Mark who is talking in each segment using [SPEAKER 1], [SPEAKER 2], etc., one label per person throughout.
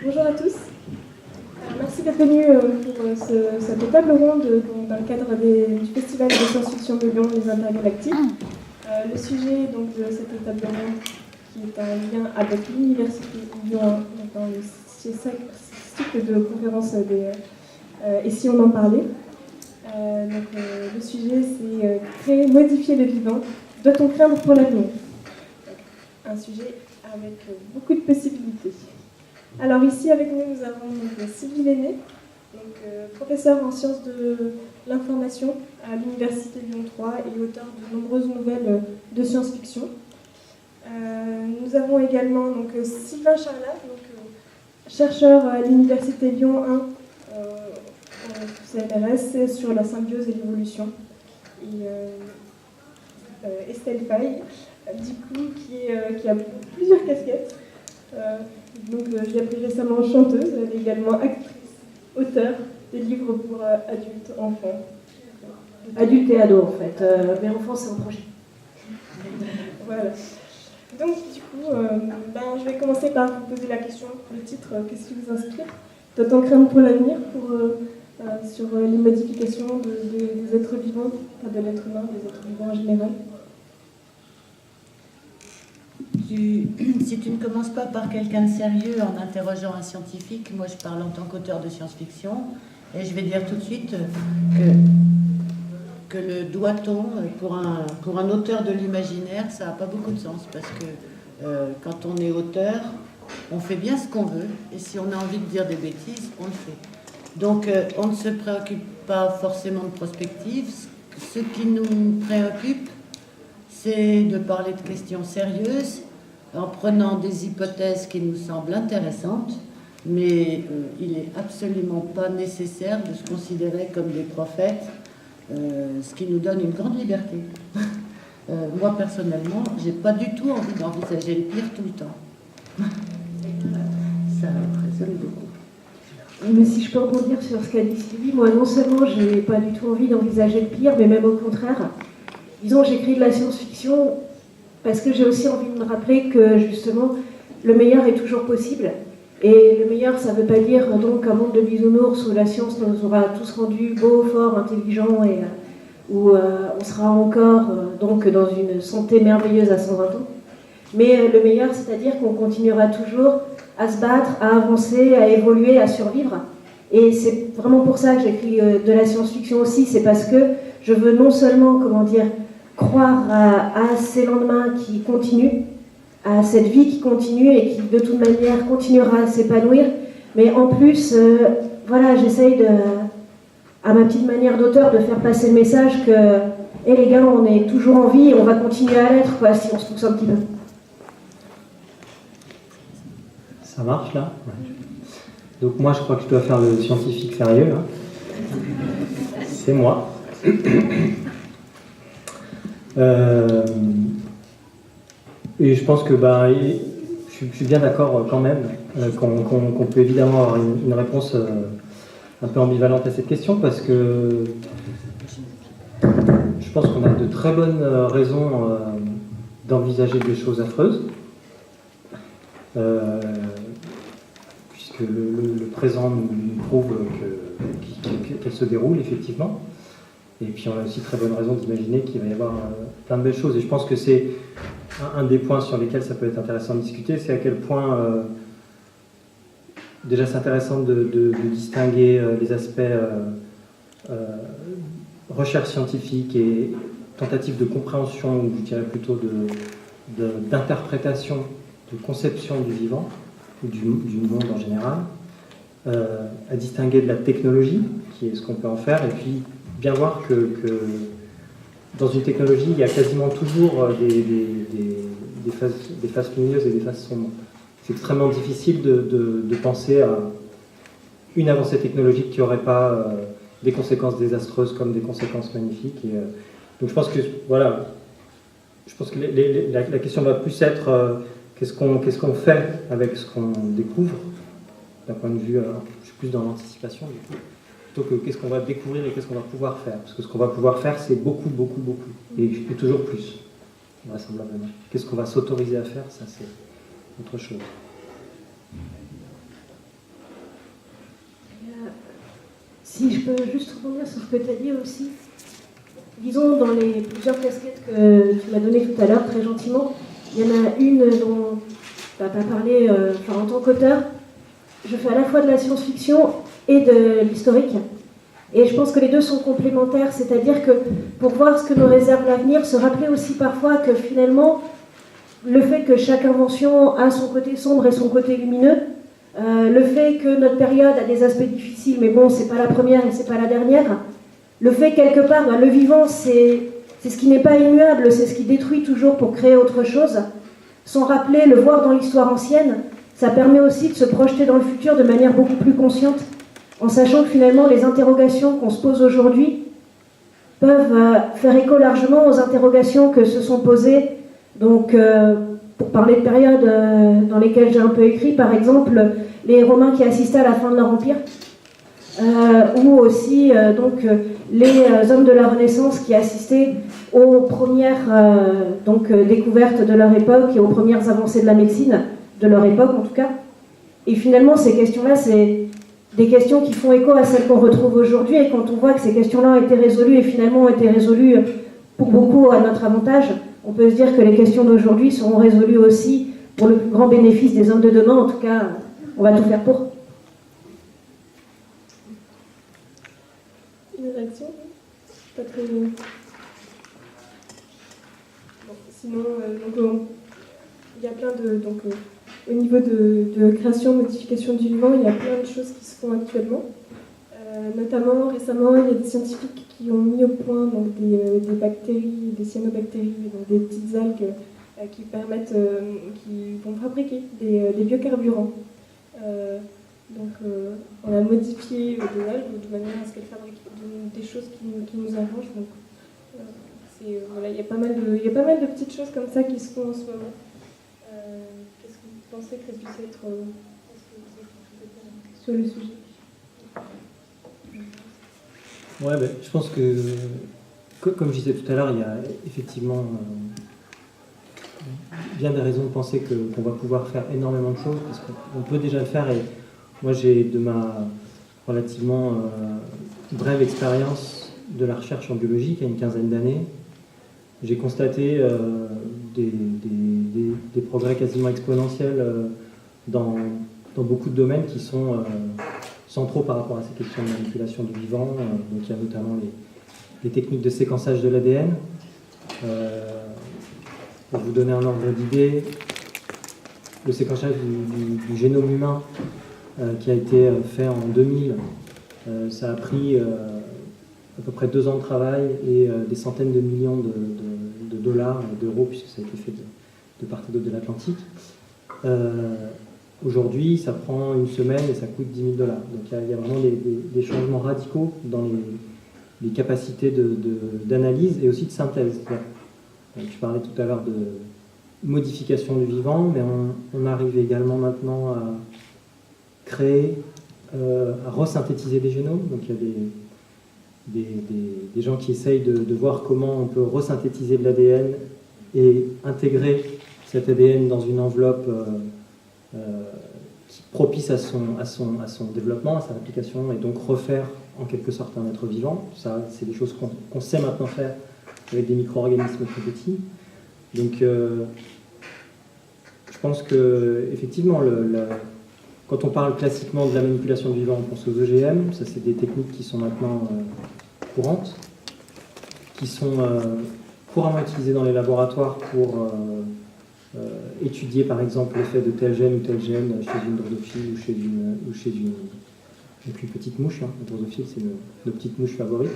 [SPEAKER 1] Bonjour à tous. Merci d'être venus pour cette table ronde dans le cadre du Festival de science-fiction de Lyon, les Intergalactiques. Le sujet donc, de cette table ronde, qui est un lien avec l'Université Lyon 1, dans le cycle de conférences Et si on en parlait. Le sujet, c'est créer, modifier le vivant. Doit-on craindre pour l'avenir? Un sujet avec beaucoup de possibilités. Alors ici avec nous, nous avons donc Sylvie Lenné, professeure en sciences de l'information à l'Université Lyon 3 et auteure de nombreuses nouvelles de science-fiction. Nous avons également Sylvain Charlat, chercheur à l'Université Lyon 1 au CNRS sur la symbiose et l'évolution. Et Estelle Faye, du coup, qui a plusieurs casquettes. Je l'ai appris récemment chanteuse, elle est également actrice, auteure des livres pour adultes, enfants.
[SPEAKER 2] Adultes et ados en fait, mais enfants c'est un projet.
[SPEAKER 1] Voilà. Donc du coup, je vais commencer par vous poser la question, le titre, qu'est-ce qui vous inspire? Doit-on craindre pour l'avenir sur les modifications des êtres vivants, de l'être humain, des êtres vivants en général?
[SPEAKER 3] Si tu ne commences pas par quelqu'un de sérieux en interrogeant un scientifique, moi je parle en tant qu'auteur de science-fiction, et je vais dire tout de suite que le doit-on, pour un auteur de l'imaginaire, ça n'a pas beaucoup de sens, parce que quand on est auteur, on fait bien ce qu'on veut, et si on a envie de dire des bêtises, on le fait. Donc on ne se préoccupe pas forcément de prospective. Ce qui nous préoccupe, c'est de parler de questions sérieuses, en prenant des hypothèses qui nous semblent intéressantes, mais il n'est absolument pas nécessaire de se considérer comme des prophètes, ce qui nous donne une grande liberté. Moi, personnellement, j'ai pas du tout envie d'envisager le pire tout le temps. Ça résonne beaucoup.
[SPEAKER 2] Mais si je peux rebondir sur ce qu'a dit Sylvie, moi non seulement j'ai pas du tout envie d'envisager le pire, mais même au contraire. Disons, j'écris de la science-fiction parce que j'ai aussi envie de me rappeler que justement, le meilleur est toujours possible. Et le meilleur, ça ne veut pas dire donc un monde de bisounours où la science nous aura tous rendus beaux, forts, intelligents et où on sera encore donc dans une santé merveilleuse à 120 ans. Mais le meilleur, c'est-à-dire qu'on continuera toujours à se battre, à avancer, à évoluer, à survivre. Et c'est vraiment pour ça que j'écris de la science-fiction aussi, c'est parce que je veux non seulement, croire à ces lendemains qui continuent, à cette vie qui continue et qui de toute manière continuera à s'épanouir, mais en plus, j'essaye à ma petite manière d'auteur de faire passer le message que les gars, on est toujours en vie et on va continuer à l'être si on se pousse un petit peu.
[SPEAKER 4] Ça marche là? Ouais. Donc moi je crois que je dois faire le scientifique sérieux. C'est moi. Et je pense que je suis bien d'accord quand même qu'on peut évidemment avoir une réponse un peu ambivalente à cette question, parce que je pense qu'on a de très bonnes raisons d'envisager des choses affreuses, puisque le présent nous prouve qu'elle se déroule effectivement. Et puis on a aussi très bonne raison d'imaginer qu'il va y avoir plein de belles choses. Et je pense que c'est un des points sur lesquels ça peut être intéressant de discuter, c'est à quel point déjà c'est intéressant de distinguer les aspects recherche scientifique et tentative de compréhension, ou je dirais plutôt d'interprétation, de conception du vivant, ou du monde en général, à distinguer de la technologie, qui est ce qu'on peut en faire, et puis bien voir que dans une technologie, il y a quasiment toujours des phases lumineuses et des phases sombres. C'est extrêmement difficile de penser à une avancée technologique qui n'aurait pas des conséquences désastreuses comme des conséquences magnifiques. Donc je pense que la question va plus être qu'est-ce qu'on fait avec ce qu'on découvre, d'un point de vue, je suis plus dans l'anticipation du coup, plutôt que qu'est-ce qu'on va découvrir et qu'est-ce qu'on va pouvoir faire. Parce que ce qu'on va pouvoir faire, c'est beaucoup, beaucoup, beaucoup. Et toujours plus, vraisemblablement. Qu'est-ce qu'on va s'autoriser à faire, ça c'est autre chose.
[SPEAKER 2] Si je peux juste rebondir sur ce que tu as dit aussi, disons dans les plusieurs casquettes que tu m'as données tout à l'heure, très gentiment, il y en a une dont tu n'as pas parlé, en tant qu'auteur, je fais à la fois de la science-fiction et de l'historique. Et je pense que les deux sont complémentaires, c'est-à-dire que pour voir ce que nous réserve l'avenir, se rappeler aussi parfois que finalement, le fait que chaque invention a son côté sombre et son côté lumineux, le fait que notre période a des aspects difficiles, mais bon, c'est pas la première et c'est pas la dernière, le fait quelque part, le vivant, c'est ce qui n'est pas immuable, c'est ce qui détruit toujours pour créer autre chose. S'en rappeler, le voir dans l'histoire ancienne, ça permet aussi de se projeter dans le futur de manière beaucoup plus consciente, en sachant que finalement les interrogations qu'on se pose aujourd'hui peuvent faire écho largement aux interrogations que se sont posées. Donc, pour parler de périodes dans lesquelles j'ai un peu écrit, par exemple, les Romains qui assistaient à la fin de leur empire, ou aussi les hommes de la Renaissance qui assistaient aux premières découvertes de leur époque et aux premières avancées de la médecine de leur époque en tout cas. Et finalement, ces questions-là, c'est des questions qui font écho à celles qu'on retrouve aujourd'hui, et quand on voit que ces questions-là ont été résolues et finalement ont été résolues pour beaucoup à notre avantage, on peut se dire que les questions d'aujourd'hui seront résolues aussi pour le plus grand bénéfice des hommes de demain. En tout cas, on va tout faire pour.
[SPEAKER 1] Une réaction? Pas très bien. Bon, sinon, il y a plein de... au niveau de création, modification du vivant, il y a plein de choses qui se font actuellement. Notamment, récemment, il y a des scientifiques qui ont mis au point des bactéries, des cyanobactéries, donc des petites algues qui permettent, qui vont fabriquer des biocarburants. On a modifié des algues de manière à ce qu'elles fabriquent des choses qui nous arrangent. Donc, il y a pas mal de petites choses comme ça qui se font en ce moment. Qu'est-ce que vous pensez que ça puisse être sur le sujet?
[SPEAKER 4] Ouais, je pense que, comme je disais tout à l'heure, il y a effectivement bien des raisons de penser qu'on va pouvoir faire énormément de choses, parce qu'on peut déjà le faire. Et moi, j'ai, de ma relativement brève expérience de la recherche en biologie, qui a une quinzaine d'années, j'ai constaté des progrès quasiment exponentiels dans beaucoup de domaines qui sont centraux par rapport à ces questions de manipulation du vivant. Donc il y a notamment les techniques de séquençage de l'ADN. Pour vous donner un ordre d'idée, le séquençage du génome humain qui a été fait en 2000, ça a pris à peu près 2 ans de travail et des centaines de millions de dollars et d'euros, puisque ça a été fait de part et d'autre de l'Atlantique. Aujourd'hui, ça prend 1 semaine et ça coûte 10 000 $. Donc il y a vraiment des changements radicaux dans les capacités d'analyse et aussi de synthèse. Tu parlais tout à l'heure de modification du vivant, mais on arrive également maintenant à créer, à resynthétiser des génomes. Donc il y a des gens qui essayent de voir comment on peut resynthétiser de l'ADN et intégrer cet ADN dans une enveloppe propice à son développement, à sa réplication, et donc refaire en quelque sorte un être vivant. Ça, c'est des choses qu'on sait maintenant faire avec des micro-organismes très petits. Donc je pense que effectivement, quand on parle classiquement de la manipulation du vivant, on pense aux OGM. Ça, c'est des techniques qui sont maintenant courantes, qui sont couramment utilisées dans les laboratoires pour étudier par exemple l'effet de tel gène chez une drosophile ou chez une plus petite mouche. La drosophile, c'est nos petites mouches favorites.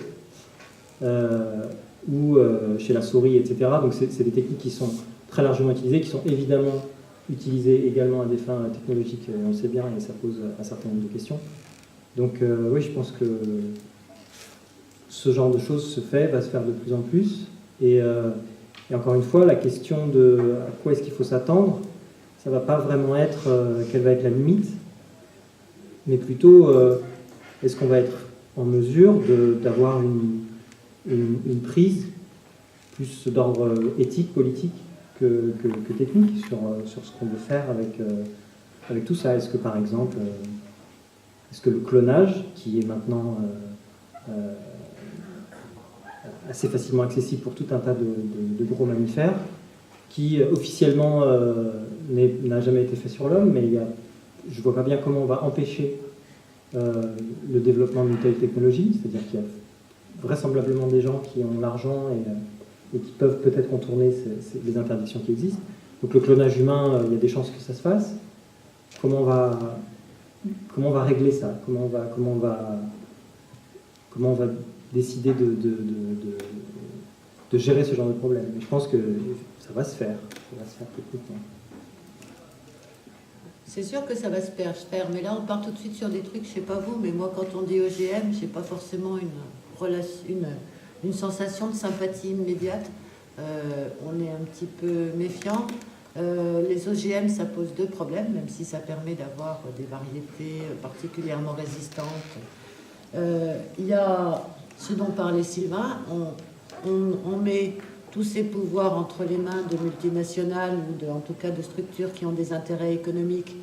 [SPEAKER 4] Ou chez la souris, etc. Donc c'est des techniques qui sont très largement utilisées, qui sont évidemment utilisées également à des fins technologiques, on le sait bien, et ça pose un certain nombre de questions. Donc oui, je pense que ce genre de choses va se faire de plus en plus. Et encore une fois, la question de à quoi est-ce qu'il faut s'attendre, ça ne va pas vraiment être quelle va être la limite, mais plutôt est-ce qu'on va être en mesure d'avoir une prise plus d'ordre éthique, politique que technique sur ce qu'on veut faire avec tout ça. Est-ce que par exemple, est-ce que le clonage, qui est maintenant assez facilement accessible pour tout un tas de gros mammifères, qui officiellement n'a jamais été fait sur l'homme, mais je ne vois pas bien comment on va empêcher le développement d'une telle technologie, c'est-à-dire qu'il y a vraisemblablement des gens qui ont l'argent et qui peuvent peut-être contourner les interdictions qui existent. Donc le clonage humain, il y a des chances que ça se fasse. Comment on va régler ça? Comment on va décider de gérer ce genre de problème? Mais je pense que ça va se faire. Ça va se faire techniquement.
[SPEAKER 3] C'est sûr que ça va se faire, mais là on part tout de suite sur des trucs, je sais pas vous, mais moi quand on dit OGM, j'ai pas forcément une sensation de sympathie immédiate. On est un petit peu méfiant. Les OGM, ça pose deux problèmes, même si ça permet d'avoir des variétés particulièrement résistantes. Il y a ce dont parlait Sylvain, on met tous ces pouvoirs entre les mains de multinationales ou en tout cas de structures qui ont des intérêts économiques.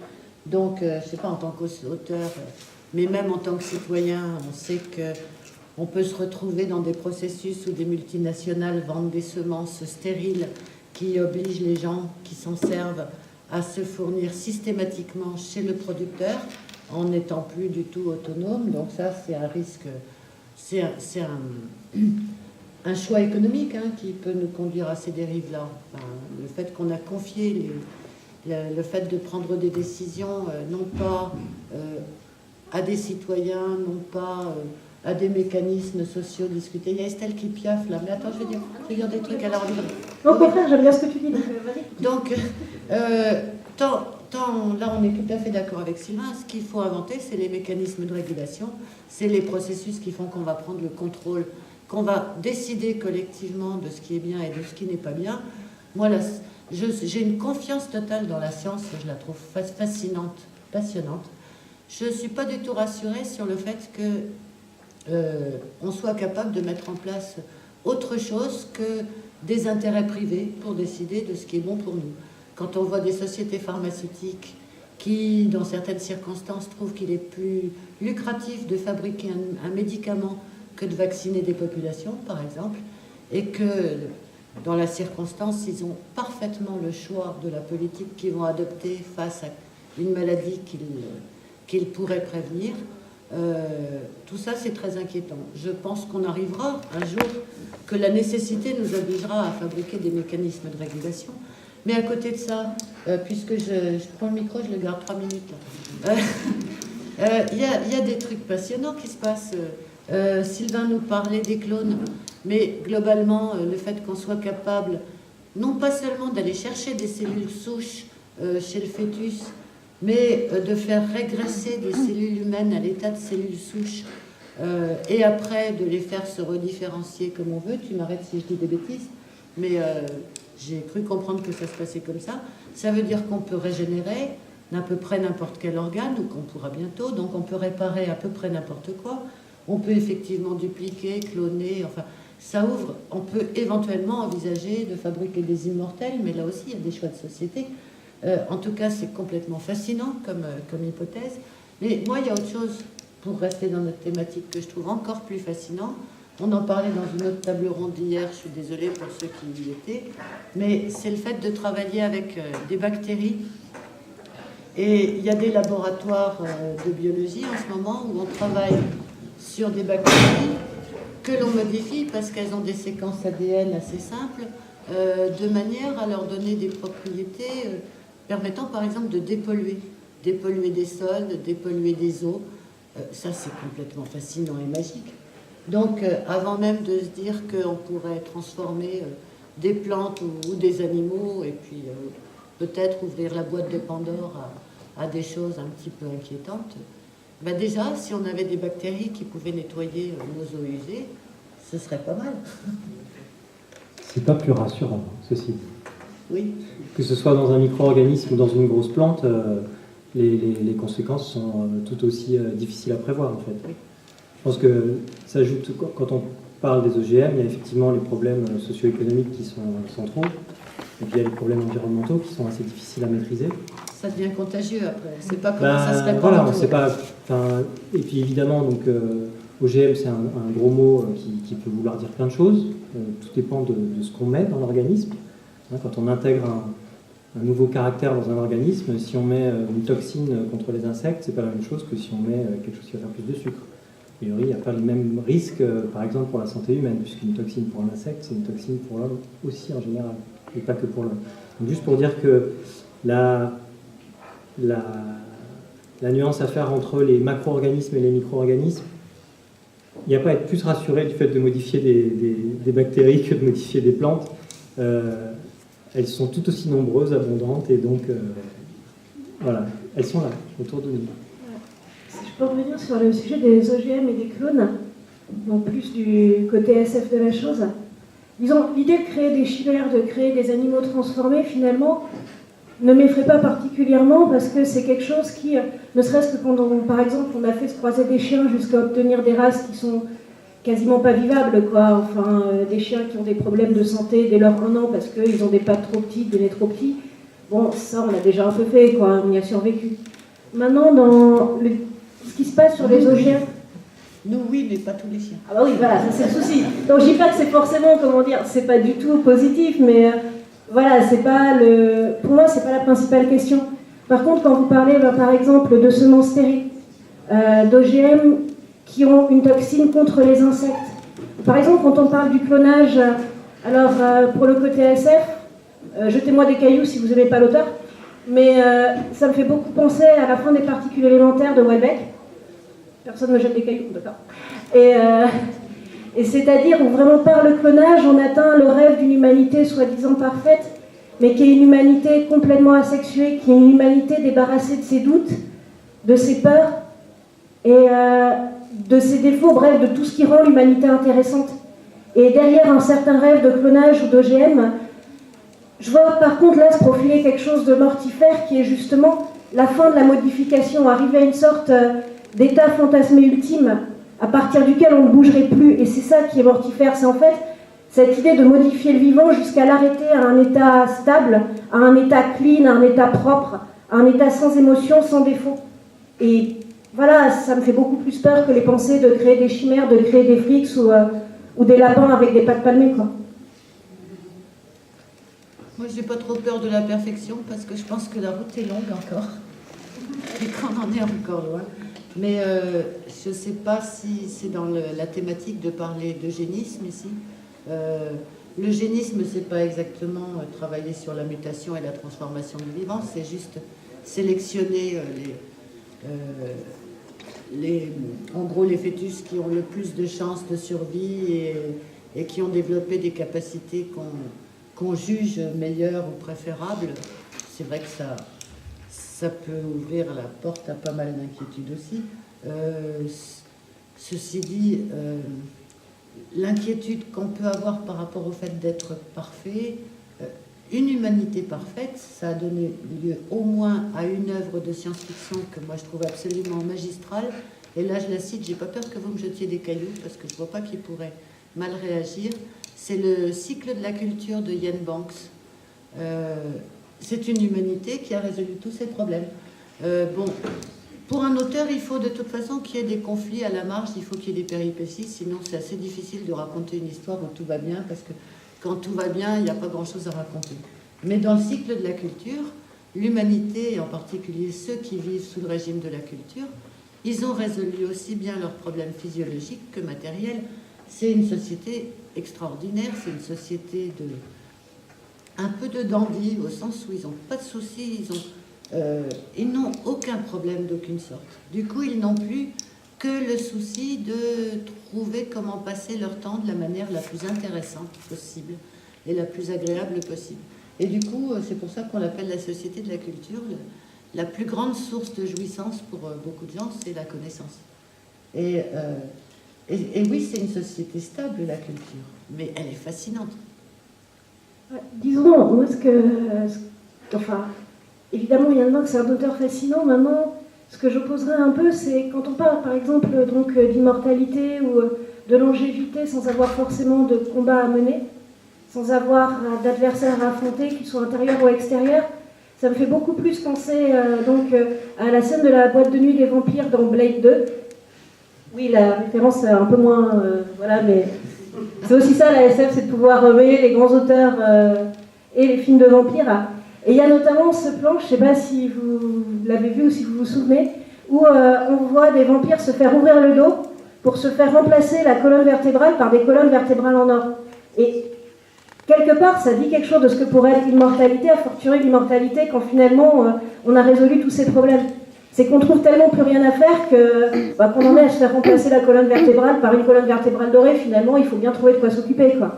[SPEAKER 3] Donc, je ne sais pas, en tant qu'auteur, mais même en tant que citoyen, on sait qu'on peut se retrouver dans des processus où des multinationales vendent des semences stériles qui obligent les gens qui s'en servent à se fournir systématiquement chez le producteur en n'étant plus du tout autonome. Donc ça, c'est un risque, c'est un choix économique qui peut nous conduire à ces dérives-là. Enfin, le fait qu'on a confié le fait de prendre des décisions, non pas à des citoyens, non pas à des mécanismes sociaux discutés. Il y a Estelle qui piaffe là, mais attends, je vais dire des trucs à leur dire.
[SPEAKER 2] Au contraire, j'aime bien ce que tu dis.
[SPEAKER 3] Donc, là, on est tout à fait d'accord avec Sylvain. Ce qu'il faut inventer, c'est les mécanismes de régulation, c'est les processus qui font qu'on va prendre le contrôle, qu'on va décider collectivement de ce qui est bien et de ce qui n'est pas bien. Moi, là, j'ai une confiance totale dans la science, je la trouve fascinante, passionnante. Je ne suis pas du tout rassurée sur le fait qu'on soit capable de mettre en place autre chose que des intérêts privés pour décider de ce qui est bon pour nous. Quand on voit des sociétés pharmaceutiques qui, dans certaines circonstances, trouvent qu'il est plus lucratif de fabriquer un médicament que de vacciner des populations, par exemple, et que, dans la circonstance, ils ont parfaitement le choix de la politique qu'ils vont adopter face à une maladie qu'ils pourraient prévenir, tout ça, c'est très inquiétant. Je pense qu'on arrivera un jour que la nécessité nous obligera à fabriquer des mécanismes de régulation. Mais à côté de ça, puisque je prends le micro, je le garde 3 minutes. Il y a des trucs passionnants qui se passent. Sylvain nous parlait des clones, mais globalement, le fait qu'on soit capable, non pas seulement d'aller chercher des cellules souches chez le fœtus, mais de faire régresser des cellules humaines à l'état de cellules souches, et après de les faire se redifférencier comme on veut. Tu m'arrêtes si je dis des bêtises, mais j'ai cru comprendre que ça se passait comme ça. Ça veut dire qu'on peut régénérer à peu près n'importe quel organe, ou qu'on pourra bientôt, donc on peut réparer à peu près n'importe quoi. On peut effectivement dupliquer, cloner, enfin, ça ouvre. On peut éventuellement envisager de fabriquer des immortels, mais là aussi, il y a des choix de société. En tout cas, c'est complètement fascinant comme hypothèse. Mais moi, il y a autre chose, pour rester dans notre thématique, que je trouve encore plus fascinant. On en parlait dans une autre table ronde hier, je suis désolée pour ceux qui y étaient, mais c'est le fait de travailler avec des bactéries. Et il y a des laboratoires de biologie en ce moment où on travaille sur des bactéries que l'on modifie parce qu'elles ont des séquences ADN assez simples, de manière à leur donner des propriétés permettant par exemple de dépolluer des sols, de dépolluer des eaux. Ça, c'est complètement fascinant et magique. Donc, avant même de se dire qu'on pourrait transformer des plantes ou des animaux, et puis peut-être ouvrir la boîte de Pandore à des choses un petit peu inquiétantes, ben déjà, si on avait des bactéries qui pouvaient nettoyer nos eaux usées, ce serait pas mal.
[SPEAKER 4] C'est pas plus rassurant, ceci dit.
[SPEAKER 3] Oui.
[SPEAKER 4] Que ce soit dans un micro-organisme ou dans une grosse plante, les conséquences sont tout aussi difficiles à prévoir, en fait.
[SPEAKER 3] Oui.
[SPEAKER 4] Je pense que ça ajoute, quand on parle des OGM, il y a effectivement les problèmes socio-économiques qui sont centraux, et puis il y a les problèmes environnementaux qui sont assez difficiles à maîtriser.
[SPEAKER 3] Ça devient contagieux après. On ne sait pas comment ça se répand.
[SPEAKER 4] Voilà, on sait pas. Et puis évidemment, donc, OGM, c'est un gros mot qui peut vouloir dire plein de choses. Tout dépend de ce qu'on met dans l'organisme. Hein, quand on intègre un nouveau caractère dans un organisme, si on met une toxine contre les insectes, c'est pas la même chose que si on met quelque chose qui va faire plus de sucre. A priori, il n'y a pas le même risque, par exemple, pour la santé humaine, puisqu'une toxine pour un insecte, c'est une toxine pour l'homme aussi en général, et pas que pour l'homme. Donc, juste pour dire que la nuance à faire entre les macro-organismes et les micro-organismes, il n'y a pas à être plus rassuré du fait de modifier des bactéries que de modifier des plantes. Elles sont tout aussi nombreuses, abondantes, et donc, voilà, elles sont là, autour de nous.
[SPEAKER 2] Si je peux revenir sur le sujet des OGM et des clones, donc plus du côté SF de la chose. Disons, l'idée de créer des chimères, de créer des animaux transformés, finalement, ne m'effraie pas particulièrement parce que c'est quelque chose qui, ne serait-ce que quand, par exemple, on a fait se croiser des chiens jusqu'à obtenir des races qui sont quasiment pas vivables, quoi. Enfin, des chiens qui ont des problèmes de santé dès leur 1 an parce qu'ils ont des pattes trop petites, des nez trop petits. Bon, ça, on a déjà un peu fait, quoi. On y a survécu. Maintenant, dans ce qui se passe sur les OGM...
[SPEAKER 3] Nous, oui, mais pas tous les chiens.
[SPEAKER 2] Ah bah oui, voilà, ça c'est le souci. Donc je dis pas que c'est forcément, comment dire, c'est pas du tout positif, mais voilà, c'est pas le... Pour moi, c'est pas la principale question. Par contre, quand vous parlez, par exemple, de semences stériles, d'OGM qui ont une toxine contre les insectes. Par exemple, quand on parle du clonage, alors pour le côté SF, jetez-moi des cailloux si vous n'aimez pas l'auteur, mais ça me fait beaucoup penser à la fin des particules élémentaires de Houellebecq. Personne ne me jette des cailloux, d'accord. Et c'est-à-dire où vraiment par le clonage, on atteint le rêve d'une humanité soi-disant parfaite, mais qui est une humanité complètement asexuée, qui est une humanité débarrassée de ses doutes, de ses peurs et de ses défauts, bref, de tout ce qui rend l'humanité intéressante. Et derrière un certain rêve de clonage ou d'OGM, je vois par contre là se profiler quelque chose de mortifère qui est justement la fin de la modification, arriver à une sorte d'état fantasmé ultime à partir duquel on ne bougerait plus. Et c'est ça qui est mortifère, c'est en fait cette idée de modifier le vivant jusqu'à l'arrêter à un état stable, à un état clean, à un état propre, à un état sans émotion, sans défaut. Et voilà, ça me fait beaucoup plus peur que les pensées de créer des chimères, de créer des frics ou des lapins avec des pattes palmées, quoi.
[SPEAKER 3] Moi, j'ai pas trop peur de la perfection parce que je pense que la route est longue encore et qu'on en est encore loin. Mais je ne sais pas si c'est dans la thématique de parler d'eugénisme ici. L'eugénisme, c'est pas exactement travailler sur la mutation et la transformation du vivant, c'est juste sélectionner en gros les fœtus qui ont le plus de chances de survie et qui ont développé des capacités qu'on juge meilleures ou préférables. C'est vrai que ça peut ouvrir la porte à pas mal d'inquiétudes aussi. Ceci dit, l'inquiétude qu'on peut avoir par rapport au fait d'être parfait, une humanité parfaite, ça a donné lieu au moins à une œuvre de science-fiction que moi je trouve absolument magistrale. Et là, je la cite, j'ai pas peur que vous me jetiez des cailloux parce que je vois pas qui pourrait mal réagir. C'est le cycle de la culture de Ian Banks. C'est une humanité qui a résolu tous ses problèmes. Bon, pour un auteur, il faut de toute façon qu'il y ait des conflits à la marge, il faut qu'il y ait des péripéties, sinon c'est assez difficile de raconter une histoire où tout va bien, parce que quand tout va bien, il n'y a pas grand-chose à raconter. Mais dans le cycle de la culture, l'humanité, et en particulier ceux qui vivent sous le régime de la culture, ils ont résolu aussi bien leurs problèmes physiologiques que matériels. C'est une société extraordinaire, c'est une société un peu de dandy, au sens où ils n'ont pas de soucis, ils n'ont aucun problème d'aucune sorte. Du coup, ils n'ont plus que le souci de trouver comment passer leur temps de la manière la plus intéressante possible et la plus agréable possible. Et du coup, c'est pour ça qu'on l'appelle la société de la culture. La plus grande source de jouissance pour beaucoup de gens, c'est la connaissance. Et oui, c'est une société stable, la culture, mais elle est fascinante.
[SPEAKER 2] Disons, moi, enfin, évidemment, il y en a que c'est un auteur fascinant. Maintenant, ce que j'opposerais un peu, c'est quand on parle, par exemple, donc d'immortalité ou de longévité sans avoir forcément de combat à mener, sans avoir d'adversaires à affronter, qu'ils soient intérieurs ou extérieurs, ça me fait beaucoup plus penser à la scène de la boîte de nuit des vampires dans Blade 2, Oui, la référence est un peu moins... voilà, mais c'est aussi ça la SF, c'est de pouvoir mêler les grands auteurs et les films de vampires. Et il y a notamment ce plan, je ne sais pas si vous l'avez vu ou si vous vous souvenez, où on voit des vampires se faire ouvrir le dos pour se faire remplacer la colonne vertébrale par des colonnes vertébrales en or. Et quelque part, ça dit quelque chose de ce que pourrait être l'immortalité, a fortiori l'immortalité, quand finalement on a résolu tous ces problèmes. C'est qu'on trouve tellement plus rien à faire qu'on en est à se faire remplacer la colonne vertébrale par une colonne vertébrale dorée. Finalement, il faut bien trouver de quoi s'occuper, quoi.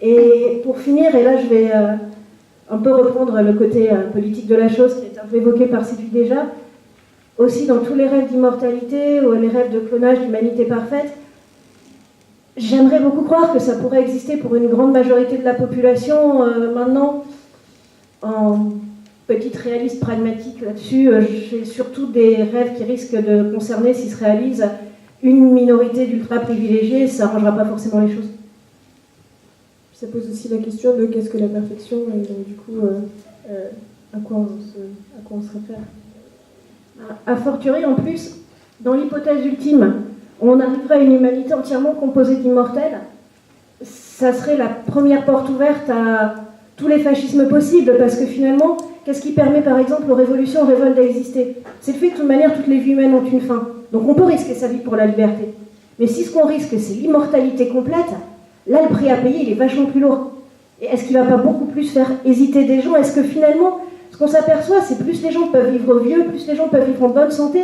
[SPEAKER 2] Et pour finir, et là je vais un peu reprendre le côté politique de la chose qui est un peu évoqué par Sylvie déjà, aussi dans tous les rêves d'immortalité ou les rêves de clonage d'humanité parfaite, j'aimerais beaucoup croire que ça pourrait exister pour une grande majorité de la population. Maintenant, en petite réaliste pragmatique là-dessus, j'ai surtout des rêves qui risquent de concerner, s'ils se réalisent, une minorité d'ultra privilégiés. Ça n'arrangera pas forcément les choses.
[SPEAKER 1] Ça pose aussi la question de qu'est-ce que la perfection et donc du coup à quoi on se réfère.
[SPEAKER 2] A fortiori, en plus, dans l'hypothèse ultime, on arriverait à une humanité entièrement composée d'immortels. Ça serait la première porte ouverte à tous les fascismes possibles, parce que finalement, qu'est-ce qui permet par exemple aux révolutions, aux révoltes d'exister? C'est le fait que de toute manière, toutes les vies humaines ont une fin. Donc on peut risquer sa vie pour la liberté. Mais si ce qu'on risque, c'est l'immortalité complète, là, le prix à payer, il est vachement plus lourd. Et est-ce qu'il ne va pas beaucoup plus faire hésiter des gens? Est-ce que finalement, ce qu'on s'aperçoit, c'est plus les gens peuvent vivre vieux, plus les gens peuvent vivre en bonne santé,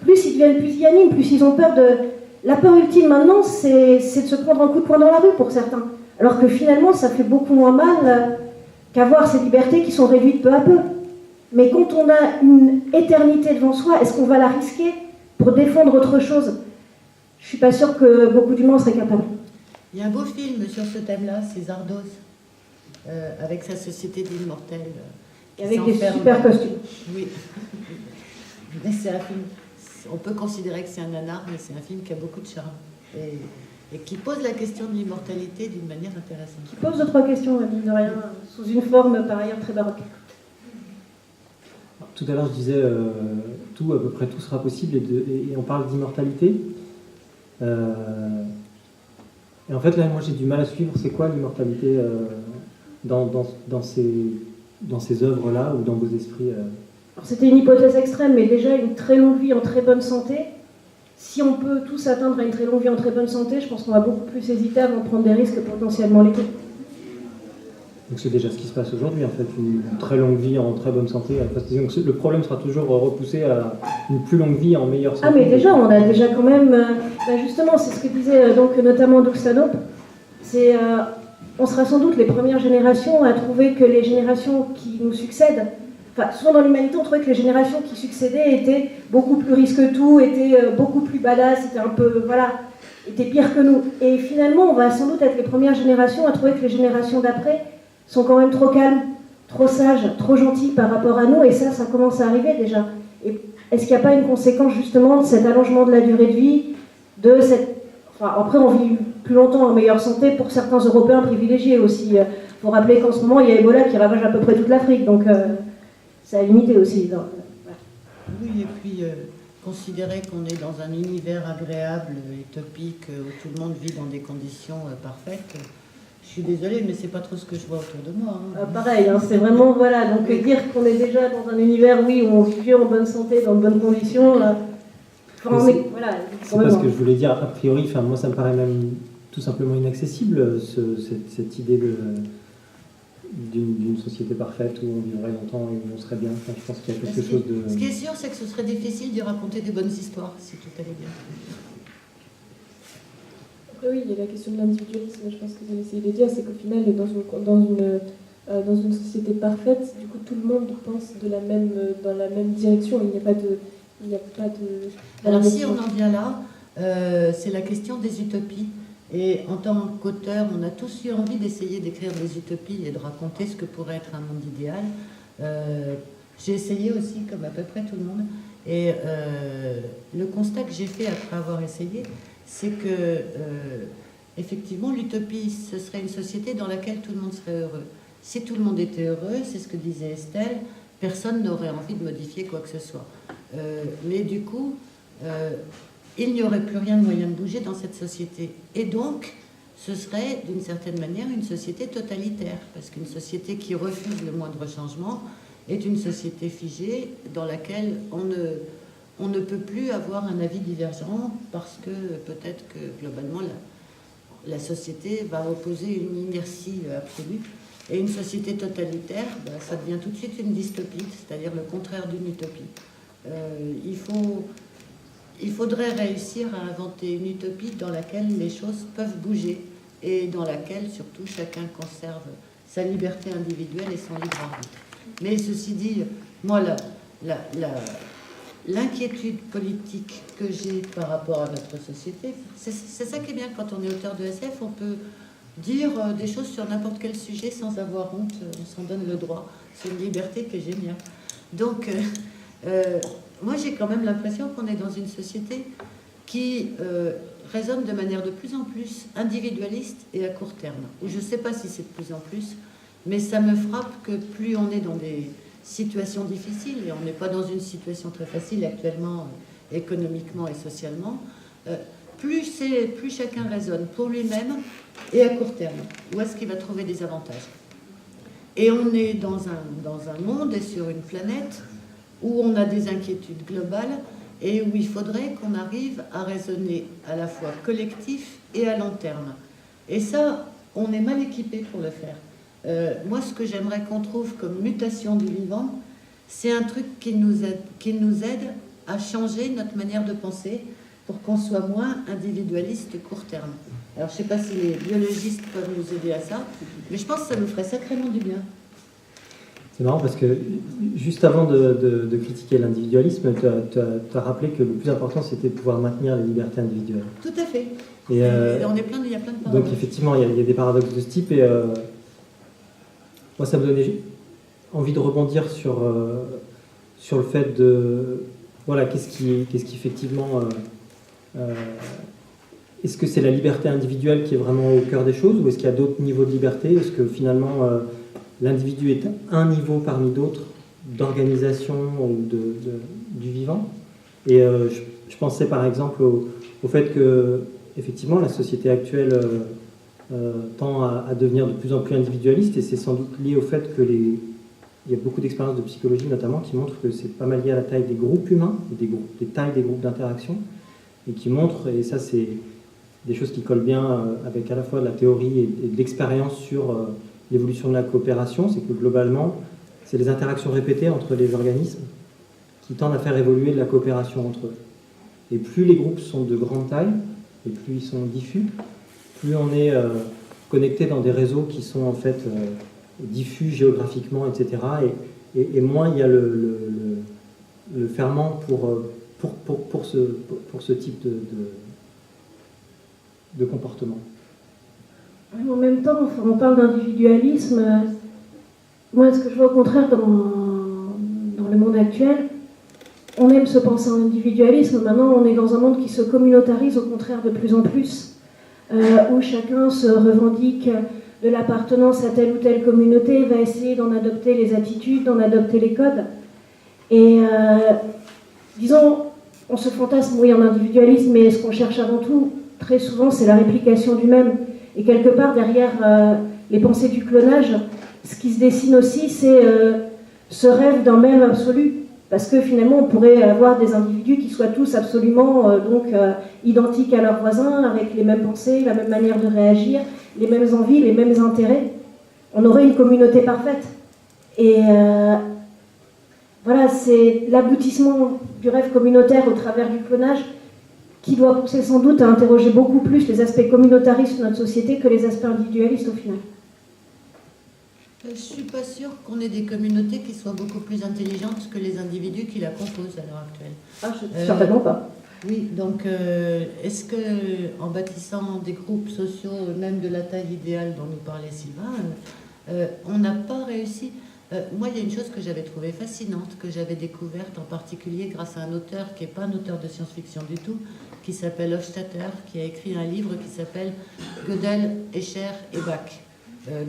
[SPEAKER 2] plus ils deviennent pusillanimes, plus ils ont peur de... La peur ultime maintenant, c'est de se prendre un coup de poing dans la rue pour certains. Alors que finalement, ça fait beaucoup moins mal qu'avoir ces libertés qui sont réduites peu à peu. Mais quand on a une éternité devant soi, est-ce qu'on va la risquer pour défendre autre chose? Je ne suis pas sûre que beaucoup d'humains seraient capables.
[SPEAKER 3] Il y a un beau film sur ce thème-là, c'est Zardos, avec sa société d'immortels.
[SPEAKER 2] Et avec des super costumes.
[SPEAKER 3] Oui. Mais c'est un film, on peut considérer que c'est un nanar, mais c'est un film qui a beaucoup de charme. Et qui pose la question de l'immortalité d'une manière intéressante.
[SPEAKER 2] Qui pose 2-3 questions, mine de rien, sous une forme par ailleurs très baroque.
[SPEAKER 4] Tout à l'heure, je disais, à peu près tout sera possible, et on parle d'immortalité. Et en fait, là, moi, j'ai du mal à suivre, c'est quoi l'immortalité dans ces œuvres-là ou dans vos esprits
[SPEAKER 2] C'était une hypothèse extrême, mais déjà une très longue vie en très bonne santé. Si on peut tous atteindre à une très longue vie en très bonne santé, je pense qu'on va beaucoup plus hésiter avant de prendre des risques potentiellement létaux.
[SPEAKER 4] Donc c'est déjà ce qui se passe aujourd'hui, en fait, une très longue vie en très bonne santé. Donc le problème sera toujours repoussé à une plus longue vie en meilleure santé.
[SPEAKER 2] Ah mais déjà, on a déjà quand même... justement, c'est ce que disait donc, notamment Duxanop, on sera sans doute les premières générations à trouver que les générations qui nous succèdent, enfin, souvent dans l'humanité, on trouvait que les générations qui succédaient étaient beaucoup plus risque-tout, étaient beaucoup plus badass, étaient un peu, étaient pires que nous. Et finalement, on va sans doute être les premières générations à trouver que les générations d'après sont quand même trop calmes, trop sages, trop gentilles par rapport à nous, et ça commence à arriver déjà. Et est-ce qu'il n'y a pas une conséquence justement de cet allongement de la durée de vie, de cette... Enfin, après, on vit plus longtemps en meilleure santé pour certains Européens privilégiés aussi. Il faut rappeler qu'en ce moment, il y a Ebola qui ravage à peu près toute l'Afrique, donc ça a limité aussi. Donc,
[SPEAKER 3] oui, et puis considérer qu'on est dans un univers agréable, utopique, où tout le monde vit dans des conditions parfaites. Je suis désolée, mais c'est pas trop ce que je vois autour de moi.
[SPEAKER 2] Pareil, c'est vraiment, donc dire qu'on est déjà dans un univers, oui, où on vit vieux en bonne santé, dans de bonnes conditions,
[SPEAKER 4] c'est pas ce que je voulais dire, a priori, moi ça me paraît même tout simplement inaccessible, cette idée d'une société parfaite où on vivrait longtemps et où on serait bien. Je pense qu'il y a quelque chose de...
[SPEAKER 3] Ce qui est sûr, c'est que ce serait difficile de raconter des bonnes histoires, si tout allait bien.
[SPEAKER 1] Après oui, il y a la question de l'individualisme, je pense que vous avez essayé de dire, c'est qu'au final, dans une société parfaite, du coup tout le monde pense dans la même direction, il n'y a pas de...
[SPEAKER 3] Alors si on en vient là, c'est la question des utopies. Et en tant qu'auteur, on a tous eu envie d'essayer d'écrire des utopies et de raconter ce que pourrait être un monde idéal. J'ai essayé aussi, comme à peu près tout le monde. Et le constat que j'ai fait après avoir essayé, c'est que effectivement, l'utopie, ce serait une société dans laquelle tout le monde serait heureux. Si tout le monde était heureux, c'est ce que disait Estelle, personne n'aurait envie de modifier quoi que ce soit. Mais du coup, il n'y aurait plus rien de moyen de bouger dans cette société. Et donc, ce serait d'une certaine manière une société totalitaire, parce qu'une société qui refuse le moindre changement est une société figée dans laquelle on ne peut plus avoir un avis divergent, parce que peut-être que globalement la société va opposer une inertie absolue. Et une société totalitaire, ça devient tout de suite une dystopie, c'est-à-dire le contraire d'une utopie. Il faudrait réussir à inventer une utopie dans laquelle les choses peuvent bouger et dans laquelle surtout chacun conserve sa liberté individuelle et son libre arbitre. Mais ceci dit, moi, l'inquiétude politique que j'ai par rapport à notre société, c'est ça qui est bien quand on est auteur de SF, on peut dire des choses sur n'importe quel sujet sans avoir honte, on s'en donne le droit. C'est une liberté qui est géniale. Donc, moi j'ai quand même l'impression qu'on est dans une société qui raisonne de manière de plus en plus individualiste et à court terme. Je ne sais pas si c'est de plus en plus, mais ça me frappe que plus on est dans des situations difficiles, et on n'est pas dans une situation très facile actuellement, économiquement et socialement, plus chacun raisonne pour lui-même et à court terme. Où est-ce qu'il va trouver des avantages? Et on est dans un monde et sur une planète où on a des inquiétudes globales et où il faudrait qu'on arrive à raisonner à la fois collectif et à long terme. Et ça, on est mal équipé pour le faire. Moi, ce que j'aimerais qu'on trouve comme mutation du vivant, c'est un truc qui nous aide à changer notre manière de penser pour qu'on soit moins individualiste court terme. Alors, je ne sais pas si les biologistes peuvent nous aider à ça, mais je pense que ça nous ferait sacrément du bien.
[SPEAKER 4] C'est marrant parce que juste avant de critiquer l'individualisme, tu as rappelé que le plus important, c'était de pouvoir maintenir les libertés individuelles.
[SPEAKER 3] Tout à fait.
[SPEAKER 4] Et
[SPEAKER 3] il y a plein de paradoxes.
[SPEAKER 4] Donc, effectivement, il y a des paradoxes de ce type. Et moi, ça me donnait envie de rebondir sur le fait de... Voilà, qu'est-ce qui effectivement... est-ce que c'est la liberté individuelle qui est vraiment au cœur des choses, ou est-ce qu'il y a d'autres niveaux de liberté? Est-ce que finalement l'individu est un niveau parmi d'autres d'organisation ou du vivant? Et je pensais par exemple au fait que effectivement la société actuelle tend à devenir de plus en plus individualiste, et c'est sans doute lié au fait que il y a beaucoup d'expériences de psychologie notamment qui montrent que c'est pas mal lié à la taille des groupes humains, des tailles des groupes d'interaction, et qui montrent, et ça c'est des choses qui collent bien avec à la fois de la théorie et de l'expérience sur l'évolution de la coopération, c'est que globalement, c'est les interactions répétées entre les organismes qui tendent à faire évoluer de la coopération entre eux. Et plus les groupes sont de grande taille, et plus ils sont diffus, plus on est connecté dans des réseaux qui sont en fait diffus géographiquement, etc. Et moins il y a le ferment pour ce type de comportement.
[SPEAKER 2] En même temps, on parle d'individualisme. Moi, ce que je vois au contraire dans le monde actuel, on aime se penser en individualisme. Maintenant, on est dans un monde qui se communautarise au contraire de plus en plus, où chacun se revendique de l'appartenance à telle ou telle communauté, va essayer d'en adopter les attitudes, d'en adopter les codes. Et disons, on se fantasme, oui, en individualisme, mais ce qu'on cherche avant tout, très souvent, c'est la réplication du même. Et quelque part, derrière les pensées du clonage, ce qui se dessine aussi, c'est ce rêve d'un même absolu. Parce que finalement, on pourrait avoir des individus qui soient tous absolument identiques à leurs voisins, avec les mêmes pensées, la même manière de réagir, les mêmes envies, les mêmes intérêts. On aurait une communauté parfaite. Et voilà, c'est l'aboutissement du rêve communautaire au travers du clonage qui doit pousser sans doute à interroger beaucoup plus les aspects communautaristes de notre société que les aspects individualistes au final.
[SPEAKER 3] Je ne suis pas sûre qu'on ait des communautés qui soient beaucoup plus intelligentes que les individus qui la composent à l'heure actuelle.
[SPEAKER 2] Certainement pas.
[SPEAKER 3] Oui, donc est-ce que en bâtissant des groupes sociaux, même de la taille idéale dont nous parlait Sylvain, on n'a pas réussi. Moi, il y a une chose que j'avais trouvée fascinante, que j'avais découverte en particulier grâce à un auteur qui n'est pas un auteur de science-fiction du tout, qui s'appelle Hofstadter, qui a écrit un livre qui s'appelle Gödel, Escher et Bach.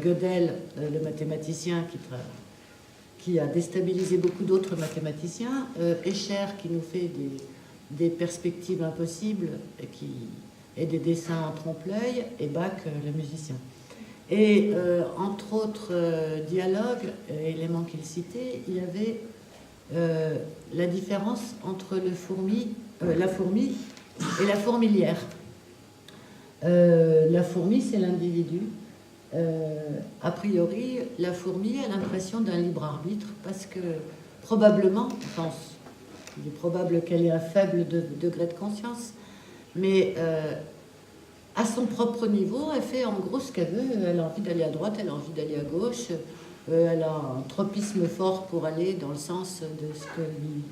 [SPEAKER 3] Gödel, le mathématicien qui a déstabilisé beaucoup d'autres mathématiciens, Escher qui nous fait des perspectives impossibles et des dessins en trompe-l'œil, et Bach, le musicien. Et entre autres dialogues, éléments qu'il citait, il y avait la différence entre la fourmi et la fourmilière. La fourmi, c'est l'individu. A priori, la fourmi a l'impression d'un libre arbitre parce que probablement, je pense, il est probable qu'elle ait un faible degré de conscience, mais à son propre niveau, elle fait en gros ce qu'elle veut. Elle a envie d'aller à droite, elle a envie d'aller à gauche, elle a un tropisme fort pour aller dans le sens de ce que lui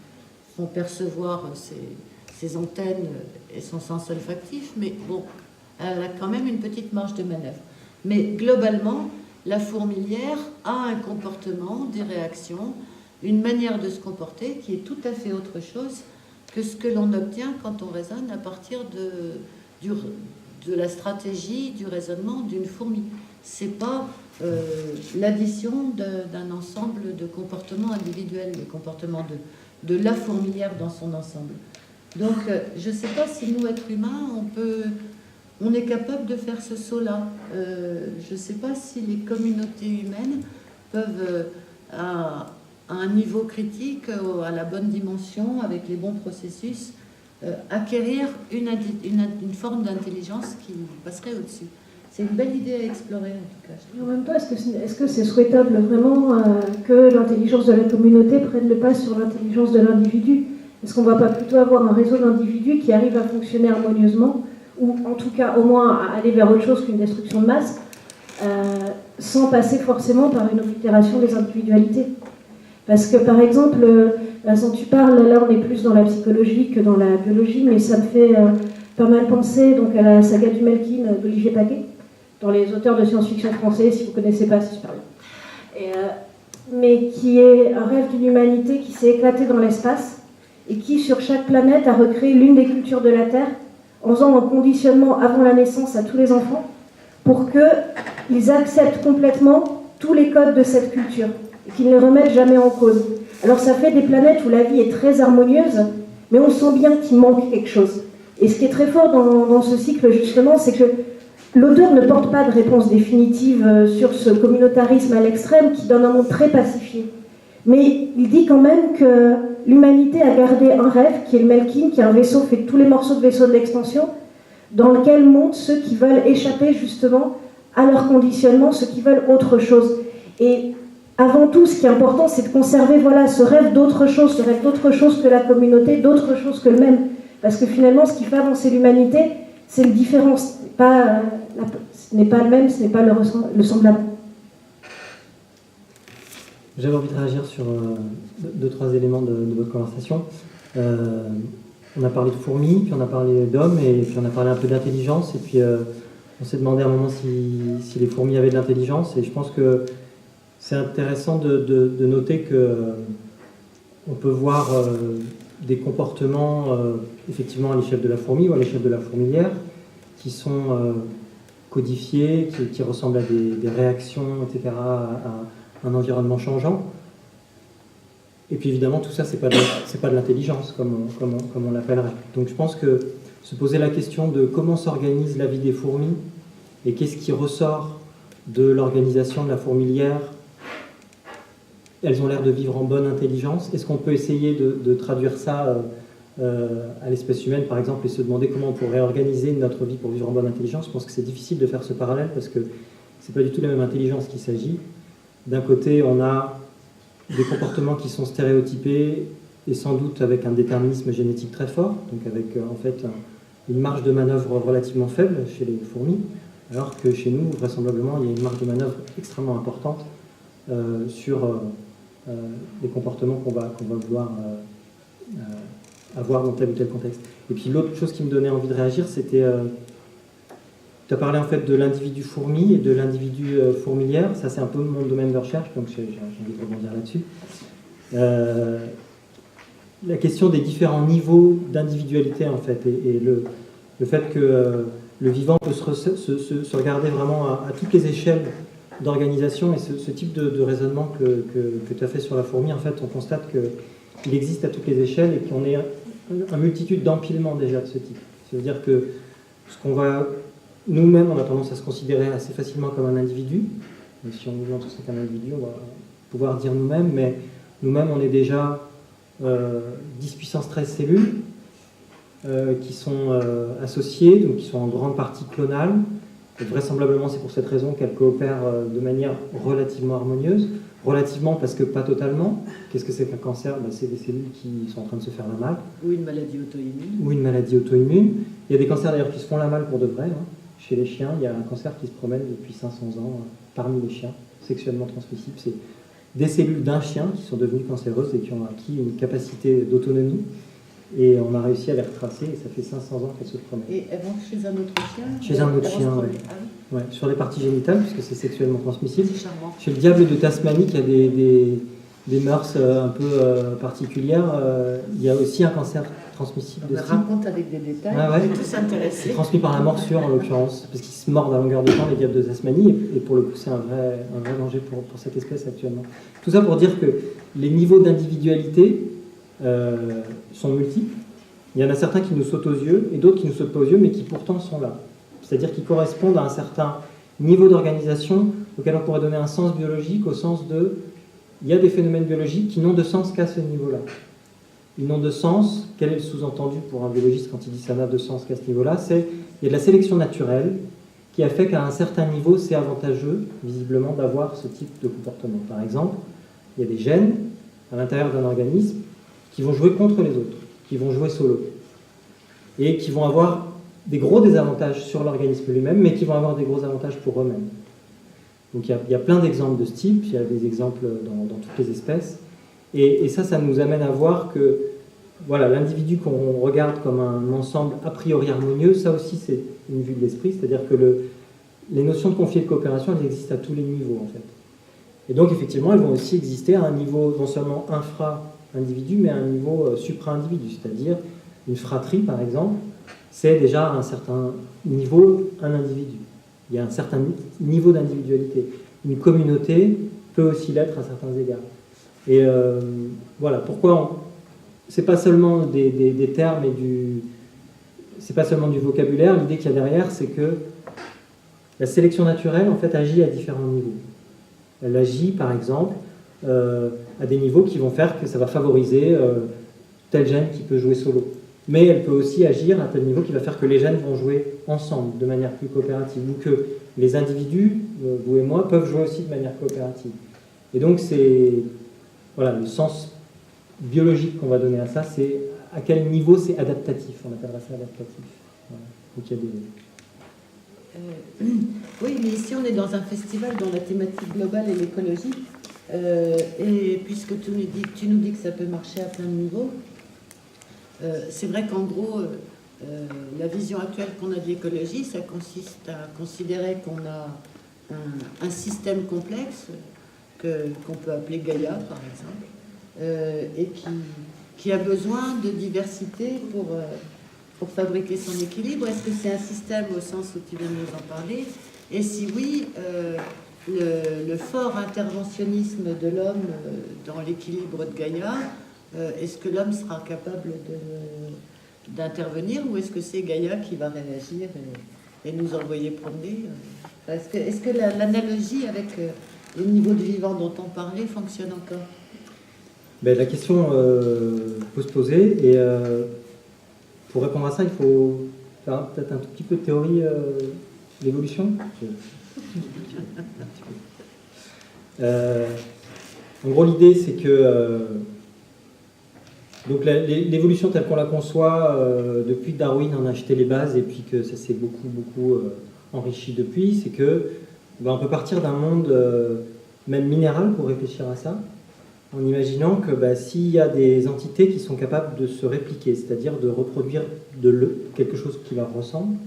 [SPEAKER 3] font percevoir ses antennes et son sens olfactif, mais bon, elle a quand même une petite marge de manœuvre. Mais globalement, la fourmilière a un comportement, des réactions, une manière de se comporter qui est tout à fait autre chose que ce que l'on obtient quand on raisonne à partir de la stratégie, du raisonnement d'une fourmi. C'est pas l'addition d'un ensemble de comportements individuels, les comportements de la fourmilière dans son ensemble. Donc, je ne sais pas si nous, êtres humains, on est capable de faire ce saut-là. Je ne sais pas si les communautés humaines peuvent, à un niveau critique, à la bonne dimension, avec les bons processus, acquérir une forme d'intelligence qui passerait au-dessus. C'est une belle idée à explorer, en tout cas.
[SPEAKER 2] En même temps, est-ce que c'est souhaitable vraiment que l'intelligence de la communauté prenne le pas sur l'intelligence de l'individu? Est-ce qu'on ne va pas plutôt avoir un réseau d'individus qui arrivent à fonctionner harmonieusement, ou en tout cas au moins à aller vers autre chose qu'une destruction de masse, sans passer forcément par une oblitération des individualités? Parce que par exemple, dont tu parles, là on est plus dans la psychologie que dans la biologie, mais ça me fait pas mal penser donc, à la saga du Melkin d'Olivier Paquet, dans les auteurs de science-fiction français, si vous ne connaissez pas, c'est super bien. Mais qui est un rêve d'une humanité qui s'est éclatée dans l'espace et qui, sur chaque planète, a recréé l'une des cultures de la Terre en faisant un conditionnement avant la naissance à tous les enfants pour qu'ils acceptent complètement tous les codes de cette culture et qu'ils ne les remettent jamais en cause. Alors ça fait des planètes où la vie est très harmonieuse, mais on sent bien qu'il manque quelque chose. Et ce qui est très fort dans ce cycle, justement, c'est que l'auteur ne porte pas de réponse définitive sur ce communautarisme à l'extrême qui donne un monde très pacifié. Mais il dit quand même que l'humanité a gardé un rêve, qui est le Melkin, qui est un vaisseau fait de tous les morceaux de vaisseau de l'extension, dans lequel montent ceux qui veulent échapper justement à leur conditionnement, ceux qui veulent autre chose. Et avant tout, ce qui est important, c'est de conserver ce rêve d'autre chose que la communauté, d'autre chose que le même. Parce que finalement, ce qui fait avancer l'humanité, c'est le différent. Ce n'est pas le même, ce n'est pas le semblable.
[SPEAKER 4] J'avais envie de réagir sur 2-3 éléments de votre conversation. On a parlé de fourmis, puis on a parlé d'hommes, et puis on a parlé un peu d'intelligence, et puis on s'est demandé à un moment si les fourmis avaient de l'intelligence, et je pense que c'est intéressant de noter qu'on peut voir des comportements, effectivement, à l'échelle de la fourmi ou à l'échelle de la fourmilière, qui sont codifiés, qui ressemblent à des réactions, etc., à un environnement changeant. Et puis évidemment, tout ça, c'est pas de l'intelligence, comme on l'appellerait. Donc je pense que se poser la question de comment s'organise la vie des fourmis et qu'est-ce qui ressort de l'organisation de la fourmilière, elles ont l'air de vivre en bonne intelligence. Est-ce qu'on peut essayer de traduire ça à l'espèce humaine, par exemple, et se demander comment on pourrait organiser notre vie pour vivre en bonne intelligence? Je pense que c'est difficile de faire ce parallèle parce que c'est pas du tout la même intelligence qu'il s'agit. D'un côté, on a des comportements qui sont stéréotypés et sans doute avec un déterminisme génétique très fort, donc avec en fait une marge de manœuvre relativement faible chez les fourmis, alors que chez nous, vraisemblablement, il y a une marge de manœuvre extrêmement importante sur les comportements qu'on va vouloir avoir dans tel ou tel contexte. Et puis l'autre chose qui me donnait envie de réagir, c'était... tu as parlé en fait de l'individu fourmi et de l'individu fourmilière. Ça, c'est un peu mon domaine de recherche, donc j'ai envie de rebondir là-dessus. La question des différents niveaux d'individualité, en fait, et le fait que le vivant peut se regarder vraiment à toutes les échelles d'organisation, et ce type de raisonnement que tu as fait sur la fourmi, en fait, on constate qu'il existe à toutes les échelles et qu'on est une multitude d'empilements déjà de ce type. C'est-à-dire que ce qu'on va... Nous-mêmes, on a tendance à se considérer assez facilement comme un individu. Et si on nous montre que c'est un individu, on va pouvoir dire nous-mêmes, mais nous-mêmes, on est déjà 10 puissance 13 cellules qui sont associées, donc qui sont en grande partie clonales. Et vraisemblablement, c'est pour cette raison qu'elles coopèrent de manière relativement harmonieuse. Relativement parce que pas totalement. Qu'est-ce que c'est qu'un cancer? C'est des cellules qui sont en train de se faire la malle.
[SPEAKER 3] Ou une maladie auto-immune.
[SPEAKER 4] Ou une maladie auto-immune. Il y a des cancers d'ailleurs qui se font la malle pour de vrai. Chez les chiens, il y a un cancer qui se promène depuis 500 ans parmi les chiens, sexuellement transmissible. C'est des cellules d'un chien qui sont devenues cancéreuses et qui ont acquis une capacité d'autonomie. Et on a réussi à les retracer et ça fait 500 ans qu'elles se promènent.
[SPEAKER 3] Et elles vont chez un autre chien?
[SPEAKER 4] Chez un autre chien, oui.
[SPEAKER 3] Ah oui.
[SPEAKER 4] Ouais, sur les parties génitales, puisque c'est sexuellement transmissible.
[SPEAKER 3] C'est charmant.
[SPEAKER 4] Chez le diable de Tasmanie, qui a des mœurs un peu particulières, il y a aussi un cancer transmissible de
[SPEAKER 3] On
[SPEAKER 4] ce type.
[SPEAKER 3] raconte avec des détails,
[SPEAKER 4] Ah ouais.
[SPEAKER 3] on est tous intéressés.
[SPEAKER 4] C'est transmis par la morsure en l'occurrence, parce qu'ils se mordent à longueur de temps, les diables de Tasmanie, et pour le coup c'est un vrai danger pour cette espèce actuellement. Tout ça pour dire que les niveaux d'individualité sont multiples. Il y en a certains qui nous sautent aux yeux, et d'autres qui nous sautent pas aux yeux, mais qui pourtant sont là. C'est-à-dire qui correspondent à un certain niveau d'organisation auquel on pourrait donner un sens biologique, au sens de... Il y a des phénomènes biologiques qui n'ont de sens qu'à ce niveau-là. Ils n'ont de sens, quel est le sous-entendu pour un biologiste quand il dit ça n'a de sens qu'à ce niveau-là? C'est il y a de la sélection naturelle qui a fait qu'à un certain niveau, c'est avantageux, visiblement, d'avoir ce type de comportement. Par exemple, il y a des gènes à l'intérieur d'un organisme qui vont jouer contre les autres, qui vont jouer solo, et qui vont avoir des gros désavantages sur l'organisme lui-même, mais qui vont avoir des gros avantages pour eux-mêmes. Donc il y a plein d'exemples de ce type, il y a des exemples dans toutes les espèces, et ça nous amène à voir que voilà, l'individu qu'on regarde comme un ensemble a priori harmonieux, ça aussi c'est une vue de l'esprit, c'est-à-dire que les notions de conflit et de coopération, elles existent à tous les niveaux en fait. Et donc effectivement, elles vont aussi exister à un niveau non seulement infra-individu, mais à un niveau supra-individu, c'est-à-dire une fratrie par exemple, c'est déjà à un certain niveau un individu. Il y a un certain niveau d'individualité. Une communauté peut aussi l'être à certains égards. Et voilà, pourquoi c'est pas seulement des termes et c'est pas seulement du vocabulaire. L'idée qu'il y a derrière, c'est que la sélection naturelle en fait agit à différents niveaux. Elle agit par exemple à des niveaux qui vont faire que ça va favoriser tel gène qui peut jouer solo. Mais elle peut aussi agir à tel niveau qui va faire que les gènes vont jouer ensemble de manière plus coopérative, ou que les individus, vous et moi, peuvent jouer aussi de manière coopérative. Et donc c'est voilà, le sens biologique qu'on va donner à ça, c'est à quel niveau c'est adaptatif, on appellera ça adaptatif. Voilà. Donc il y a des...
[SPEAKER 3] Oui, mais ici on est dans un festival dont la thématique globale est l'écologie, et puisque tu nous dis que ça peut marcher à plein de niveaux, c'est vrai qu'en gros, la vision actuelle qu'on a de l'écologie, ça consiste à considérer qu'on a un système complexe qu'on peut appeler Gaïa, par exemple, et qui a besoin de diversité pour fabriquer son équilibre. Est-ce que c'est un système au sens où tu viens de nous en parler? Et si oui, le fort interventionnisme de l'homme dans l'équilibre de Gaïa, est-ce que l'homme sera capable d'intervenir, ou est-ce que c'est Gaïa qui va réagir et nous envoyer promener? Est-ce que l'analogie avec les niveaux de vivant dont on parlait fonctionne encore?
[SPEAKER 4] Ben, la question peut se poser, et pour répondre à ça, il faut faire peut-être un tout petit peu de théorie d'évolution. En gros, l'idée, c'est que donc l'évolution telle qu'on la conçoit, depuis que Darwin en a acheté les bases et puis que ça s'est beaucoup enrichi depuis, c'est que on peut partir d'un monde même minéral pour réfléchir à ça, en imaginant que s'il y a des entités qui sont capables de se répliquer, c'est-à-dire de reproduire quelque chose qui leur ressemble,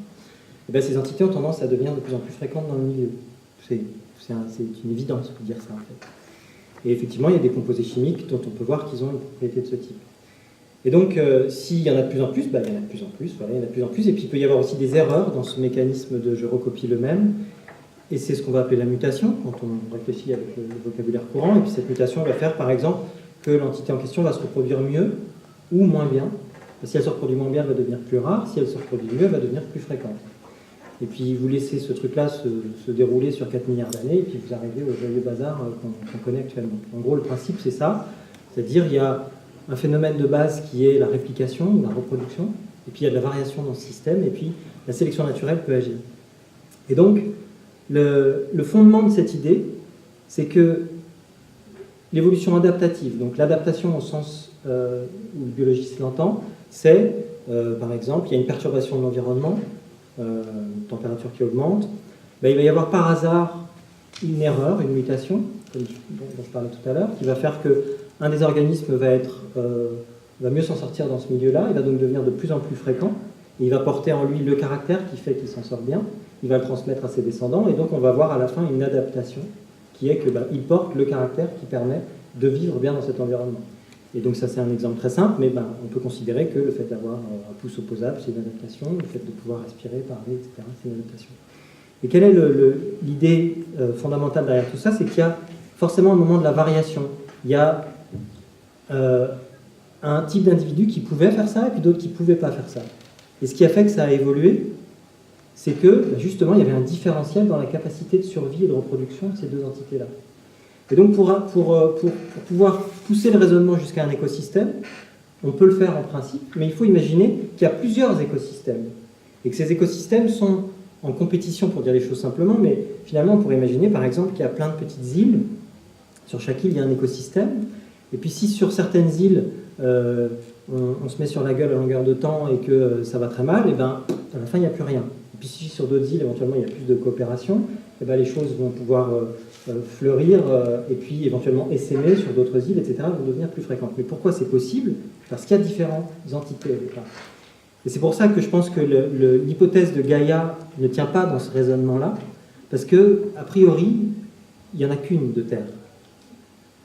[SPEAKER 4] et ces entités ont tendance à devenir de plus en plus fréquentes dans le milieu. C'est une évidence de dire ça en fait. Et effectivement, il y a des composés chimiques dont on peut voir qu'ils ont une propriété de ce type. Et donc, s'il y en a de plus en plus, il y en a de plus en plus, voilà, il y en a de plus en plus, et puis il peut y avoir aussi des erreurs dans ce mécanisme de je recopie le même, et c'est ce qu'on va appeler la mutation, quand on réfléchit avec le vocabulaire courant, et puis cette mutation va faire, par exemple, que l'entité en question va se reproduire mieux ou moins bien, Si elle se reproduit moins bien, elle va devenir plus rare. Si elle se reproduit mieux, elle va devenir plus fréquente. Et puis vous laissez ce truc-là se dérouler sur 4 milliards d'années, et puis vous arrivez au joyeux bazar qu'on connaît actuellement. En gros, le principe, c'est ça. C'est-à-dire, il y a un phénomène de base qui est la réplication, ou la reproduction, et puis il y a de la variation dans ce système, et puis la sélection naturelle peut agir. Et donc, le fondement de cette idée, c'est que l'évolution adaptative, donc l'adaptation au sens où le biologiste l'entend, c'est, par exemple, il y a une perturbation de l'environnement, une température qui augmente, ben, il va y avoir par hasard une erreur, une mutation, dont je parlais tout à l'heure, qui va faire qu'un des organismes va mieux s'en sortir dans ce milieu-là, il va donc devenir de plus en plus fréquent, et il va porter en lui le caractère qui fait qu'il s'en sort bien, il va le transmettre à ses descendants, et donc on va voir à la fin une adaptation, qui est que il porte le caractère qui permet de vivre bien dans cet environnement. Et donc ça c'est un exemple très simple, mais on peut considérer que le fait d'avoir un pouce opposable, c'est une adaptation, le fait de pouvoir respirer, parler, etc., c'est une adaptation. Et quelle est l'idée fondamentale derrière tout ça? C'est qu'il y a forcément un moment de la variation. Il y a un type d'individu qui pouvait faire ça, et puis d'autres qui ne pouvaient pas faire ça. Et ce qui a fait que ça a évolué, c'est que justement il y avait un différentiel dans la capacité de survie et de reproduction de ces deux entités-là. Et donc pour pouvoir pousser le raisonnement jusqu'à un écosystème, on peut le faire en principe, mais il faut imaginer qu'il y a plusieurs écosystèmes, et que ces écosystèmes sont en compétition, pour dire les choses simplement, mais finalement on pourrait imaginer par exemple qu'il y a plein de petites îles, sur chaque île il y a un écosystème, et puis si sur certaines îles on se met sur la gueule à longueur de temps et que ça va très mal, et ben à la fin il n'y a plus rien. Et puis si sur d'autres îles éventuellement il y a plus de coopération, et ben les choses vont pouvoir fleurir et puis éventuellement essaimer sur d'autres îles, etc., vont devenir plus fréquentes. Mais pourquoi c'est possible? Parce qu'il y a différentes entités au départ. Et c'est pour ça que je pense que l'hypothèse de Gaïa ne tient pas dans ce raisonnement-là, parce que, a priori, il n'y en a qu'une de Terre.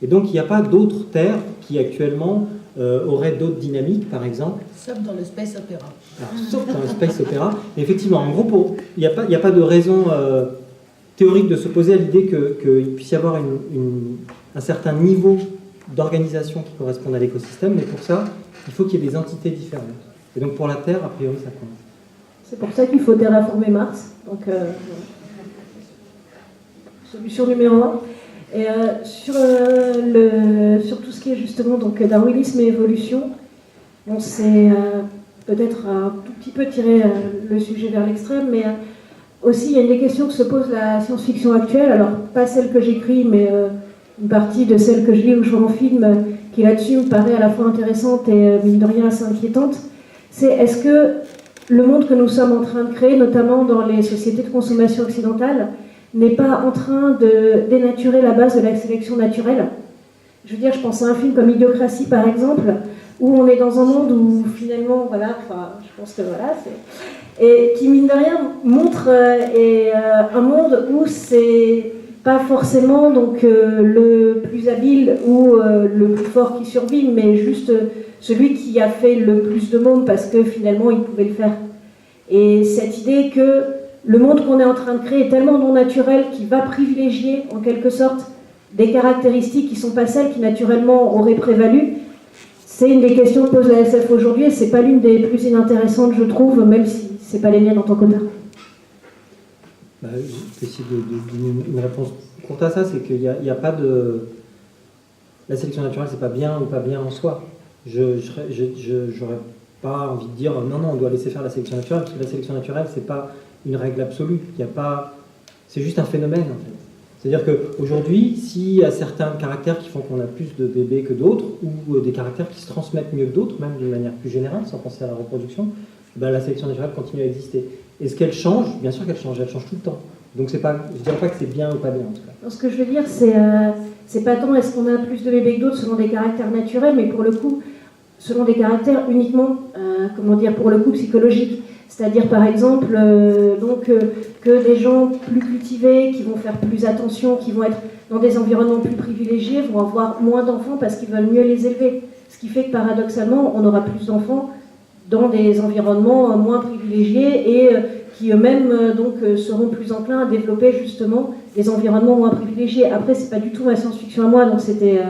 [SPEAKER 4] Et donc, il n'y a pas d'autres Terres qui, actuellement, auraient d'autres dynamiques, par exemple.
[SPEAKER 3] Sauf dans le space opéra.
[SPEAKER 4] Alors, sauf dans le space opéra. Mais effectivement, en gros, il n'y a pas de raison théorique de s'opposer à l'idée qu'il puisse y avoir un certain niveau d'organisation qui corresponde à l'écosystème, mais pour ça, il faut qu'il y ait des entités différentes. Et donc pour la Terre, a priori, ça compte.
[SPEAKER 2] C'est pour ça qu'il faut terraformer Mars. Donc, solution numéro 1. Et sur tout ce qui est justement donc, darwinisme et évolution, on s'est peut-être un tout petit peu tiré le sujet vers l'extrême, mais aussi il y a une des questions que se pose la science-fiction actuelle, alors pas celle que j'écris, mais une partie de celle que je lis ou je vois en film, qui là-dessus me paraît à la fois intéressante et mine de rien assez inquiétante. C'est est-ce que le monde que nous sommes en train de créer, notamment dans les sociétés de consommation occidentale, n'est pas en train de dénaturer la base de la sélection naturelle? Je veux dire, je pense à un film comme Idiocratie, par exemple, où on est dans un monde où finalement, voilà, enfin, je pense que voilà, et qui, mine de rien, montre un monde où c'est pas forcément donc, le plus habile ou le plus fort qui survit, mais juste celui qui a fait le plus de monde parce que finalement il pouvait le faire. Et cette idée que le monde qu'on est en train de créer est tellement non naturel qu'il va privilégier en quelque sorte des caractéristiques qui ne sont pas celles qui naturellement auraient prévalu, c'est une des questions que pose la SF aujourd'hui et c'est pas l'une des plus inintéressantes je trouve, même si c'est pas les miennes en tant qu'auteur.
[SPEAKER 4] Je peux essayer de donner une réponse courte à ça, c'est qu'il n'y a pas de... La sélection naturelle, c'est pas bien ou pas bien en soi. Je n'aurais pas envie de dire non, on doit laisser faire la sélection naturelle, parce que la sélection naturelle, c'est pas une règle absolue. C'est juste un phénomène, en fait. C'est-à-dire qu'aujourd'hui, s'il y a certains caractères qui font qu'on a plus de bébés que d'autres, ou des caractères qui se transmettent mieux que d'autres, même d'une manière plus générale, sans penser à la reproduction, la sélection naturelle continue à exister. Est-ce qu'elle change? Bien sûr qu'elle change tout le temps. Donc je ne dirais pas que c'est bien ou pas bien en tout cas.
[SPEAKER 2] Ce que je veux dire, c'est pas tant est-ce qu'on a plus de bébés que d'autres selon des caractères naturels, mais pour le coup, selon des caractères uniquement, pour le coup psychologique. C'est-à-dire par exemple que des gens plus cultivés, qui vont faire plus attention, qui vont être dans des environnements plus privilégiés, vont avoir moins d'enfants parce qu'ils veulent mieux les élever. Ce qui fait que paradoxalement, on aura plus d'enfants dans des environnements moins privilégiés et qui eux-mêmes seront plus enclins à développer justement des environnements moins privilégiés. Après, c'est pas du tout ma science-fiction à moi, donc c'était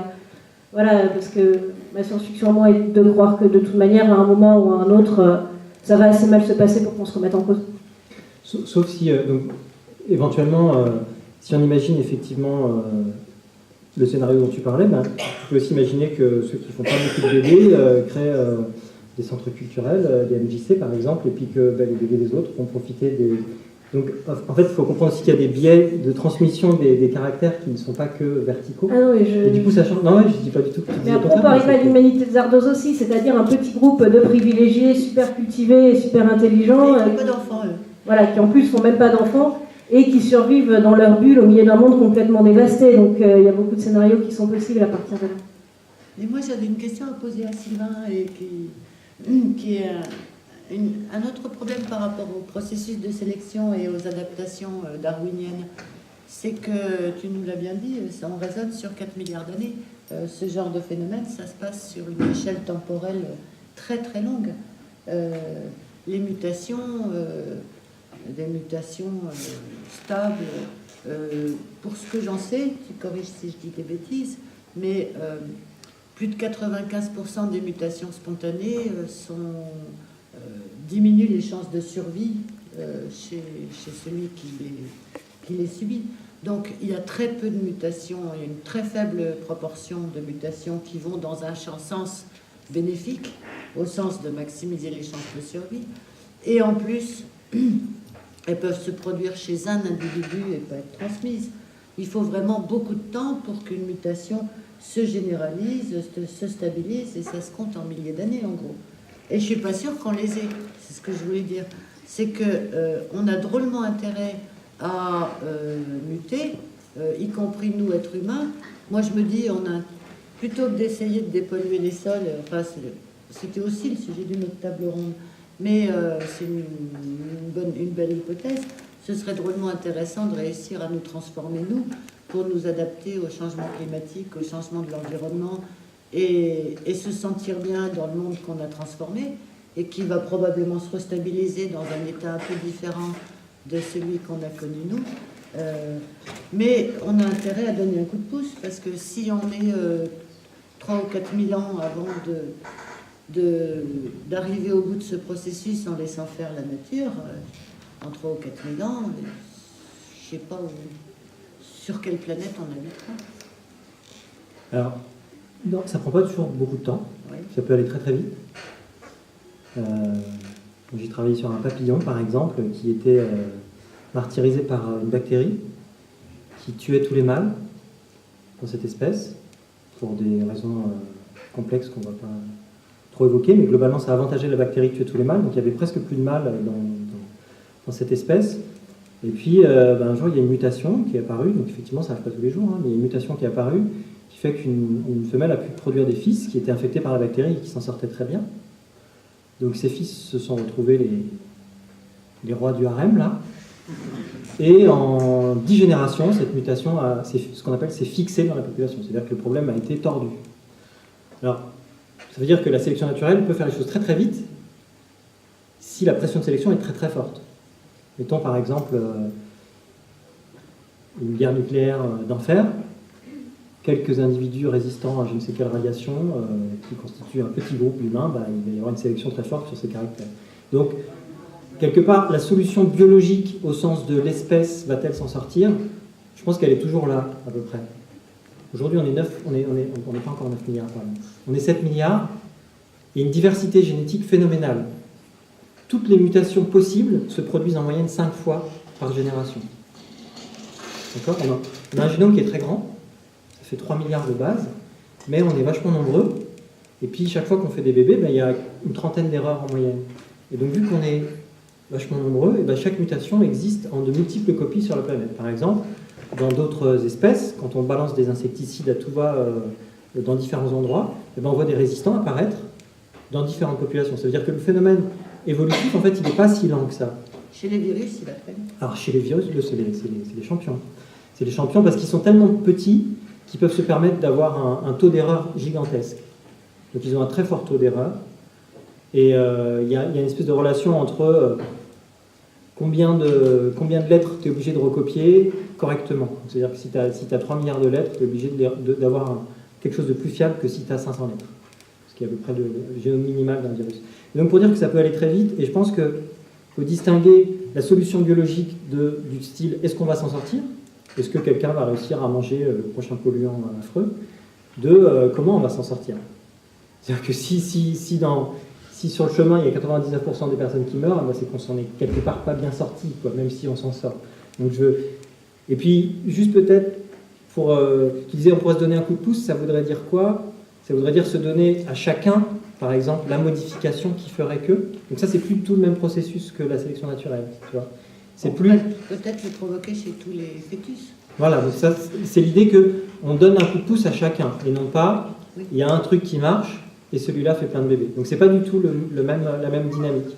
[SPEAKER 2] Voilà, parce que ma science-fiction, moi, est de croire que de toute manière, à un moment ou à un autre, ça va assez mal se passer pour qu'on se remette en cause.
[SPEAKER 4] Sauf si, donc, éventuellement, si on imagine effectivement le scénario dont tu parlais, ben, tu peux aussi imaginer que ceux qui font pas beaucoup de bébés créent des centres culturels, des MJC par exemple, et puis que ben, les bébés des autres vont profiter des... Donc en fait, il faut comprendre aussi qu'il y a des biais de transmission des caractères qui ne sont pas que verticaux.
[SPEAKER 2] Ah non,
[SPEAKER 4] Et du coup, ça change. Non, ouais, je dis pas du tout que tu
[SPEAKER 2] mais
[SPEAKER 4] disais
[SPEAKER 2] après,
[SPEAKER 4] le
[SPEAKER 2] on peut
[SPEAKER 4] contraire,
[SPEAKER 2] arriver à l'humanité de Zardoz aussi, c'est-à-dire un petit groupe de privilégiés super cultivés et super intelligents,
[SPEAKER 3] Ils n'ont pas d'enfants, eux.
[SPEAKER 2] voilà, qui en plus font même pas d'enfants et qui survivent dans leur bulle au milieu d'un monde complètement dévasté. Donc il y a beaucoup de scénarios qui sont possibles à partir de là.
[SPEAKER 3] Et moi, j'avais une question à poser à Sylvain, et qui est un autre problème par rapport au processus de sélection et aux adaptations darwiniennes. C'est que, tu nous l'as bien dit, on raisonne sur 4 milliards d'années. Ce genre de phénomène, ça se passe sur une échelle temporelle très très longue. Les mutations, des mutations stables, pour ce que j'en sais, tu corriges si je dis des bêtises, mais plus de 95% des mutations spontanées diminuent les chances de survie chez celui qui les subit. Donc il y a très peu de mutations, il y a une très faible proportion de mutations qui vont dans un sens bénéfique, au sens de maximiser les chances de survie. Et en plus, elles peuvent se produire chez un individu et pas être transmises. Il faut vraiment beaucoup de temps pour qu'une mutation se généralise, se stabilise, et ça se compte en milliers d'années en gros. Et je suis pas sûre qu'on les ait. C'est ce que je voulais dire. C'est que on a drôlement intérêt à muter, y compris nous, êtres humains. Moi, je me dis, plutôt que d'essayer de dépolluer les sols, enfin, c'était aussi le sujet d'une autre table ronde, mais c'est une belle hypothèse. Ce serait drôlement intéressant de réussir à nous transformer, nous, pour nous adapter au changement climatique, au changement de l'environnement, et se sentir bien dans le monde qu'on a transformé, et qui va probablement se restabiliser dans un état un peu différent de celui qu'on a connu nous. Mais on a intérêt à donner un coup de pouce, parce que si on est 3 ou 4 000 ans avant d'arriver au bout de ce processus en laissant faire la nature, en 3 ou 4 000 ans, je sais pas sur quelle planète on habitera.
[SPEAKER 4] Alors, non, ça prend pas toujours beaucoup de temps.
[SPEAKER 3] Oui.
[SPEAKER 4] Ça peut aller très très vite. J'ai travaillé sur un papillon, par exemple, qui était martyrisé par une bactérie qui tuait tous les mâles dans cette espèce, pour des raisons complexes qu'on ne va pas trop évoquer, mais globalement ça avantageait la bactérie qui tuait tous les mâles, donc il y avait presque plus de mâles dans cette espèce. Et puis un jour il y a une mutation qui est apparue, donc effectivement ça n'arrive pas tous les jours, hein, mais il y a une mutation qui est apparue qui fait qu'une femelle a pu produire des fils qui étaient infectés par la bactérie et qui s'en sortaient très bien. Donc ces fils se sont retrouvés les rois du harem là, et en 10 générations cette mutation ce qu'on appelle s'est fixée dans la population, c'est-à-dire que le problème a été tordu. Alors ça veut dire que la sélection naturelle peut faire les choses très très vite si la pression de sélection est très très forte. Mettons par exemple une guerre nucléaire d'enfer, quelques individus résistants à je ne sais quelle radiation qui constituent un petit groupe humain, il va y avoir une sélection très forte sur ces caractères. Donc, quelque part, la solution biologique au sens de l'espèce va-t-elle s'en sortir? Je pense qu'elle est toujours là, à peu près. Aujourd'hui, on n'est pas encore 9 milliards, pardon. On est 7 milliards, il y a une diversité génétique phénoménale. Toutes les mutations possibles se produisent en moyenne 5 fois par génération. D'accord? On a un génome qui est très grand, ça fait 3 milliards de bases, mais on est vachement nombreux, et puis chaque fois qu'on fait des bébés, il y a une trentaine d'erreurs en moyenne. Et donc vu qu'on est vachement nombreux, et chaque mutation existe en de multiples copies sur la planète. Par exemple, dans d'autres espèces, quand on balance des insecticides à tout va dans différents endroits, on voit des résistants apparaître dans différentes populations. Ça veut dire que le phénomène évolutif, en fait, il n'est pas si lent que ça.
[SPEAKER 3] Chez les virus, il a fait.
[SPEAKER 4] Alors chez les virus, c'est les champions. C'est les champions parce qu'ils sont tellement petits qu'ils peuvent se permettre d'avoir un taux d'erreur gigantesque. Donc ils ont un très fort taux d'erreur. Et il y a une espèce de relation entre combien de lettres tu es obligé de recopier correctement. C'est-à-dire que si tu as 3 milliards de lettres, tu es obligé d'avoir quelque chose de plus fiable que si tu as 500 lettres. Ce qui est à peu près le génome minimal d'un virus. Et donc pour dire que ça peut aller très vite, et je pense qu'il faut distinguer la solution biologique du style est-ce qu'on va s'en sortir? Est-ce que quelqu'un va réussir à manger le prochain polluant affreux? De comment on va s'en sortir. C'est-à-dire que si sur le chemin il y a 99% des personnes qui meurent, ben c'est qu'on s'en est quelque part pas bien sorti, quoi, même si on s'en sort. Donc et puis juste peut-être pour tu disais on pourrait se donner un coup de pouce, ça voudrait dire quoi? Ça voudrait dire se donner à chacun, par exemple, la modification qui ferait que. Donc ça c'est plus tout le même processus que la sélection naturelle, tu vois. C'est plus
[SPEAKER 3] peut-être le provoquer chez tous les fœtus.
[SPEAKER 4] Voilà, donc ça c'est l'idée qu'on donne un coup de pouce à chacun et non pas il y a un truc qui marche et celui-là fait plein de bébés. Donc c'est pas du tout la même dynamique.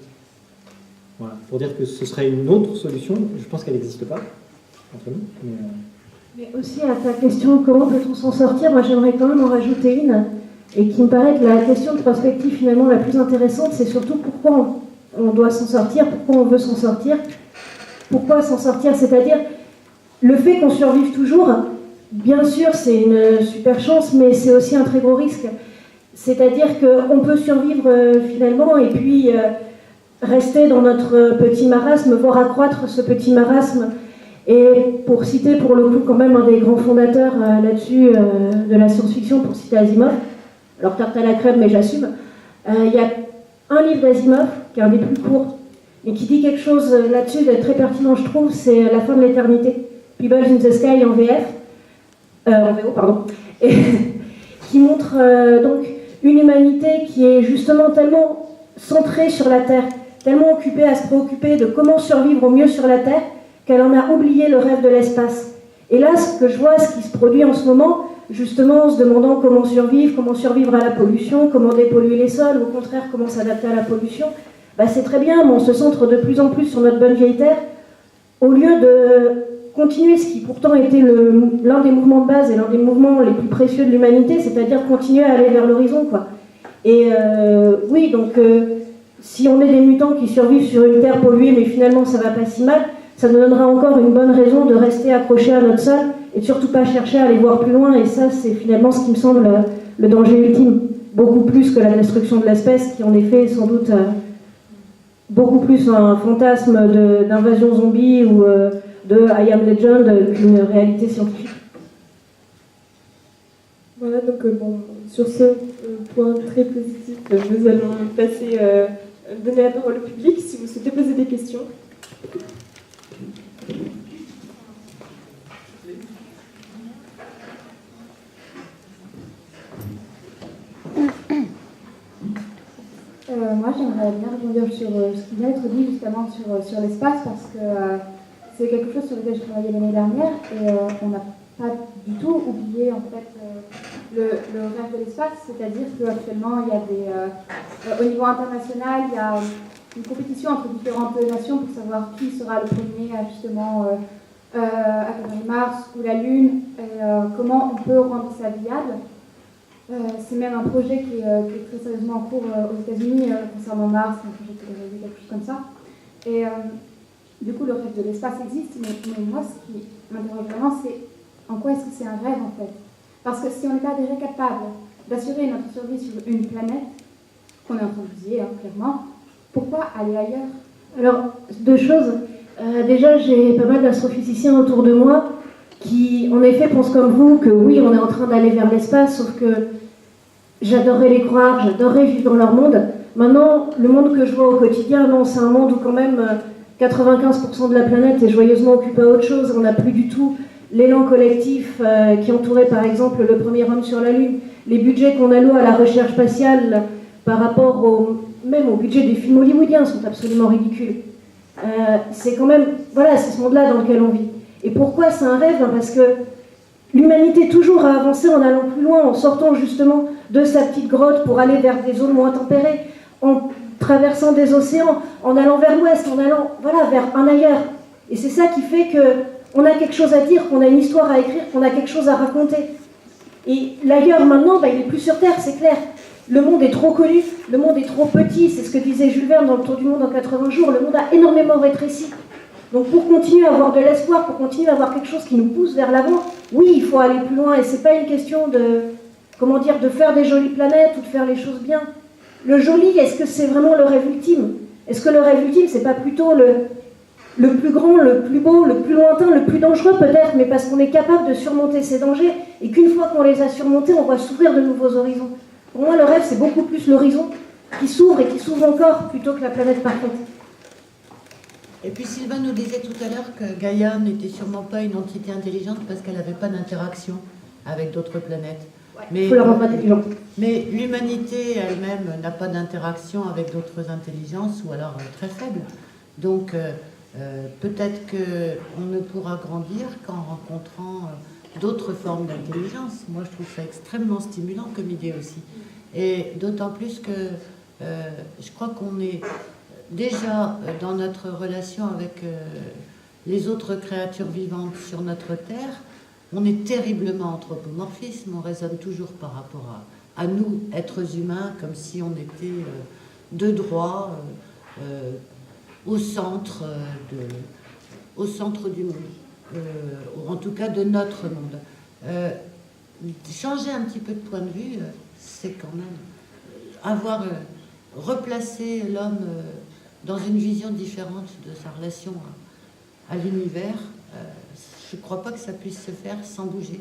[SPEAKER 4] Voilà, pour dire que ce serait une autre solution, je pense qu'elle n'existe pas entre nous.
[SPEAKER 2] Mais aussi à ta question, comment peut-on s'en sortir, moi j'aimerais quand même en rajouter une, et qui me paraît que la question de prospective finalement la plus intéressante, c'est surtout pourquoi on doit s'en sortir, pourquoi on veut s'en sortir, pourquoi s'en sortir, c'est-à-dire le fait qu'on survive toujours, bien sûr c'est une super chance, mais c'est aussi un très gros risque. C'est-à-dire qu'on peut survivre finalement et puis rester dans notre petit marasme, voire accroître ce petit marasme. Et pour citer pour le coup quand même un des grands fondateurs là-dessus de la science-fiction, pour citer Asimov, alors tarte à la crème mais j'assume, il y a un livre d'Asimov qui est un des plus courts et qui dit quelque chose là-dessus de très pertinent je trouve, c'est La fin de l'éternité, People in the Sky en VF, en VO pardon, et qui montre donc une humanité qui est justement tellement centrée sur la Terre, tellement occupée à se préoccuper de comment survivre au mieux sur la Terre, qu'elle en a oublié le rêve de l'espace. Et là, ce que je vois, ce qui se produit en ce moment, justement en se demandant comment survivre à la pollution, comment dépolluer les sols, au contraire, comment s'adapter à la pollution, bah, c'est très bien, mais on se centre de plus en plus sur notre bonne vieille Terre, au lieu de continuer ce qui pourtant était l'un des mouvements de base et l'un des mouvements les plus précieux de l'humanité, c'est-à-dire continuer à aller vers l'horizon, quoi. Et oui, donc si on est des mutants qui survivent sur une Terre polluée, mais finalement ça va pas si mal, ça nous donnera encore une bonne raison de rester accrochés à notre sol et de surtout pas chercher à aller voir plus loin. Et ça, c'est finalement ce qui me semble le danger ultime, beaucoup plus que la destruction de l'espèce, qui en effet est sans doute beaucoup plus un fantasme d'invasion zombie ou de I Am Legend qu'une réalité scientifique.
[SPEAKER 1] Voilà, donc bon, sur ce point très positif, nous allons donner la parole au public si vous souhaitez poser des questions.
[SPEAKER 5] Moi, j'aimerais bien rebondir sur ce qui vient d'être dit justement sur l'espace, parce que c'est quelque chose sur lequel je travaillais l'année dernière et on n'a pas du tout oublié en fait le rêve de l'espace, c'est-à-dire qu'actuellement il y a au niveau international, il y a une compétition entre différentes nations pour savoir qui sera le premier à justement atteindre Mars ou la Lune et comment on peut rendre ça viable. C'est même un projet qui est très sérieusement en cours aux États-Unis concernant Mars, un projet qui est quelque chose comme ça. Et du coup, le rêve de l'espace existe, mais moi, ce qui m'interroge vraiment, c'est en quoi est-ce que c'est un rêve en fait? Parce que si on n'est pas déjà capable d'assurer notre survie sur une planète, qu'on est en train de bousiller, clairement, pourquoi aller ailleurs?
[SPEAKER 2] Alors, deux choses. Déjà, j'ai pas mal d'astrophysiciens autour de moi qui, en effet, pensent comme vous que oui, on est en train d'aller vers l'espace, sauf que j'adorerais les croire, j'adorerais vivre dans leur monde. Maintenant, le monde que je vois au quotidien, non, c'est un monde où quand même 95% de la planète est joyeusement occupée à autre chose. On n'a plus du tout l'élan collectif qui entourait par exemple le premier homme sur la Lune. Les budgets qu'on alloue à la recherche spatiale par rapport même au budget des films hollywoodiens sont absolument ridicules. C'est quand même, voilà, c'est ce monde-là dans lequel on vit. Et pourquoi c'est un rêve? Parce que l'humanité toujours a avancé en allant plus loin, en sortant justement de sa petite grotte pour aller vers des zones moins tempérées, en traversant des océans, en allant vers l'ouest, en allant vers un ailleurs. Et c'est ça qui fait qu'on a quelque chose à dire, qu'on a une histoire à écrire, qu'on a quelque chose à raconter. Et l'ailleurs maintenant, il n'est plus sur Terre, c'est clair. Le monde est trop connu, le monde est trop petit, c'est ce que disait Jules Verne dans Le Tour du monde en 80 jours, le monde a énormément rétréci. Donc pour continuer à avoir de l'espoir, pour continuer à avoir quelque chose qui nous pousse vers l'avant, oui, il faut aller plus loin, et c'est pas une question de comment dire, de faire des jolies planètes ou de faire les choses bien. Le joli, est-ce que c'est vraiment le rêve ultime? Est-ce que le rêve ultime, c'est pas plutôt le plus grand, le plus beau, le plus lointain, le plus dangereux peut-être, mais parce qu'on est capable de surmonter ces dangers et qu'une fois qu'on les a surmontés, on va s'ouvrir de nouveaux horizons. Pour moi, le rêve, c'est beaucoup plus l'horizon qui s'ouvre et qui s'ouvre encore plutôt que la planète parfaite.
[SPEAKER 3] Et puis Sylvain nous disait tout à l'heure que Gaïa n'était sûrement pas une entité intelligente parce qu'elle n'avait pas d'interaction avec d'autres planètes.
[SPEAKER 2] Il faut la rendre intelligente.
[SPEAKER 3] Mais l'humanité elle-même n'a pas d'interaction avec d'autres intelligences ou alors très faibles. Donc peut-être qu'on ne pourra grandir qu'en rencontrant d'autres formes d'intelligence. Moi je trouve ça extrêmement stimulant comme idée aussi. Et d'autant plus que je crois qu'on est déjà dans notre relation avec les autres créatures vivantes sur notre Terre, on est terriblement anthropomorphisme, on raisonne toujours par rapport à nous, êtres humains, comme si on était de droit au centre du monde, ou en tout cas de notre monde. Changer un petit peu de point de vue, c'est quand même avoir replacé l'homme dans une vision différente de sa relation à l'univers. Je ne crois pas que ça puisse se faire sans bouger.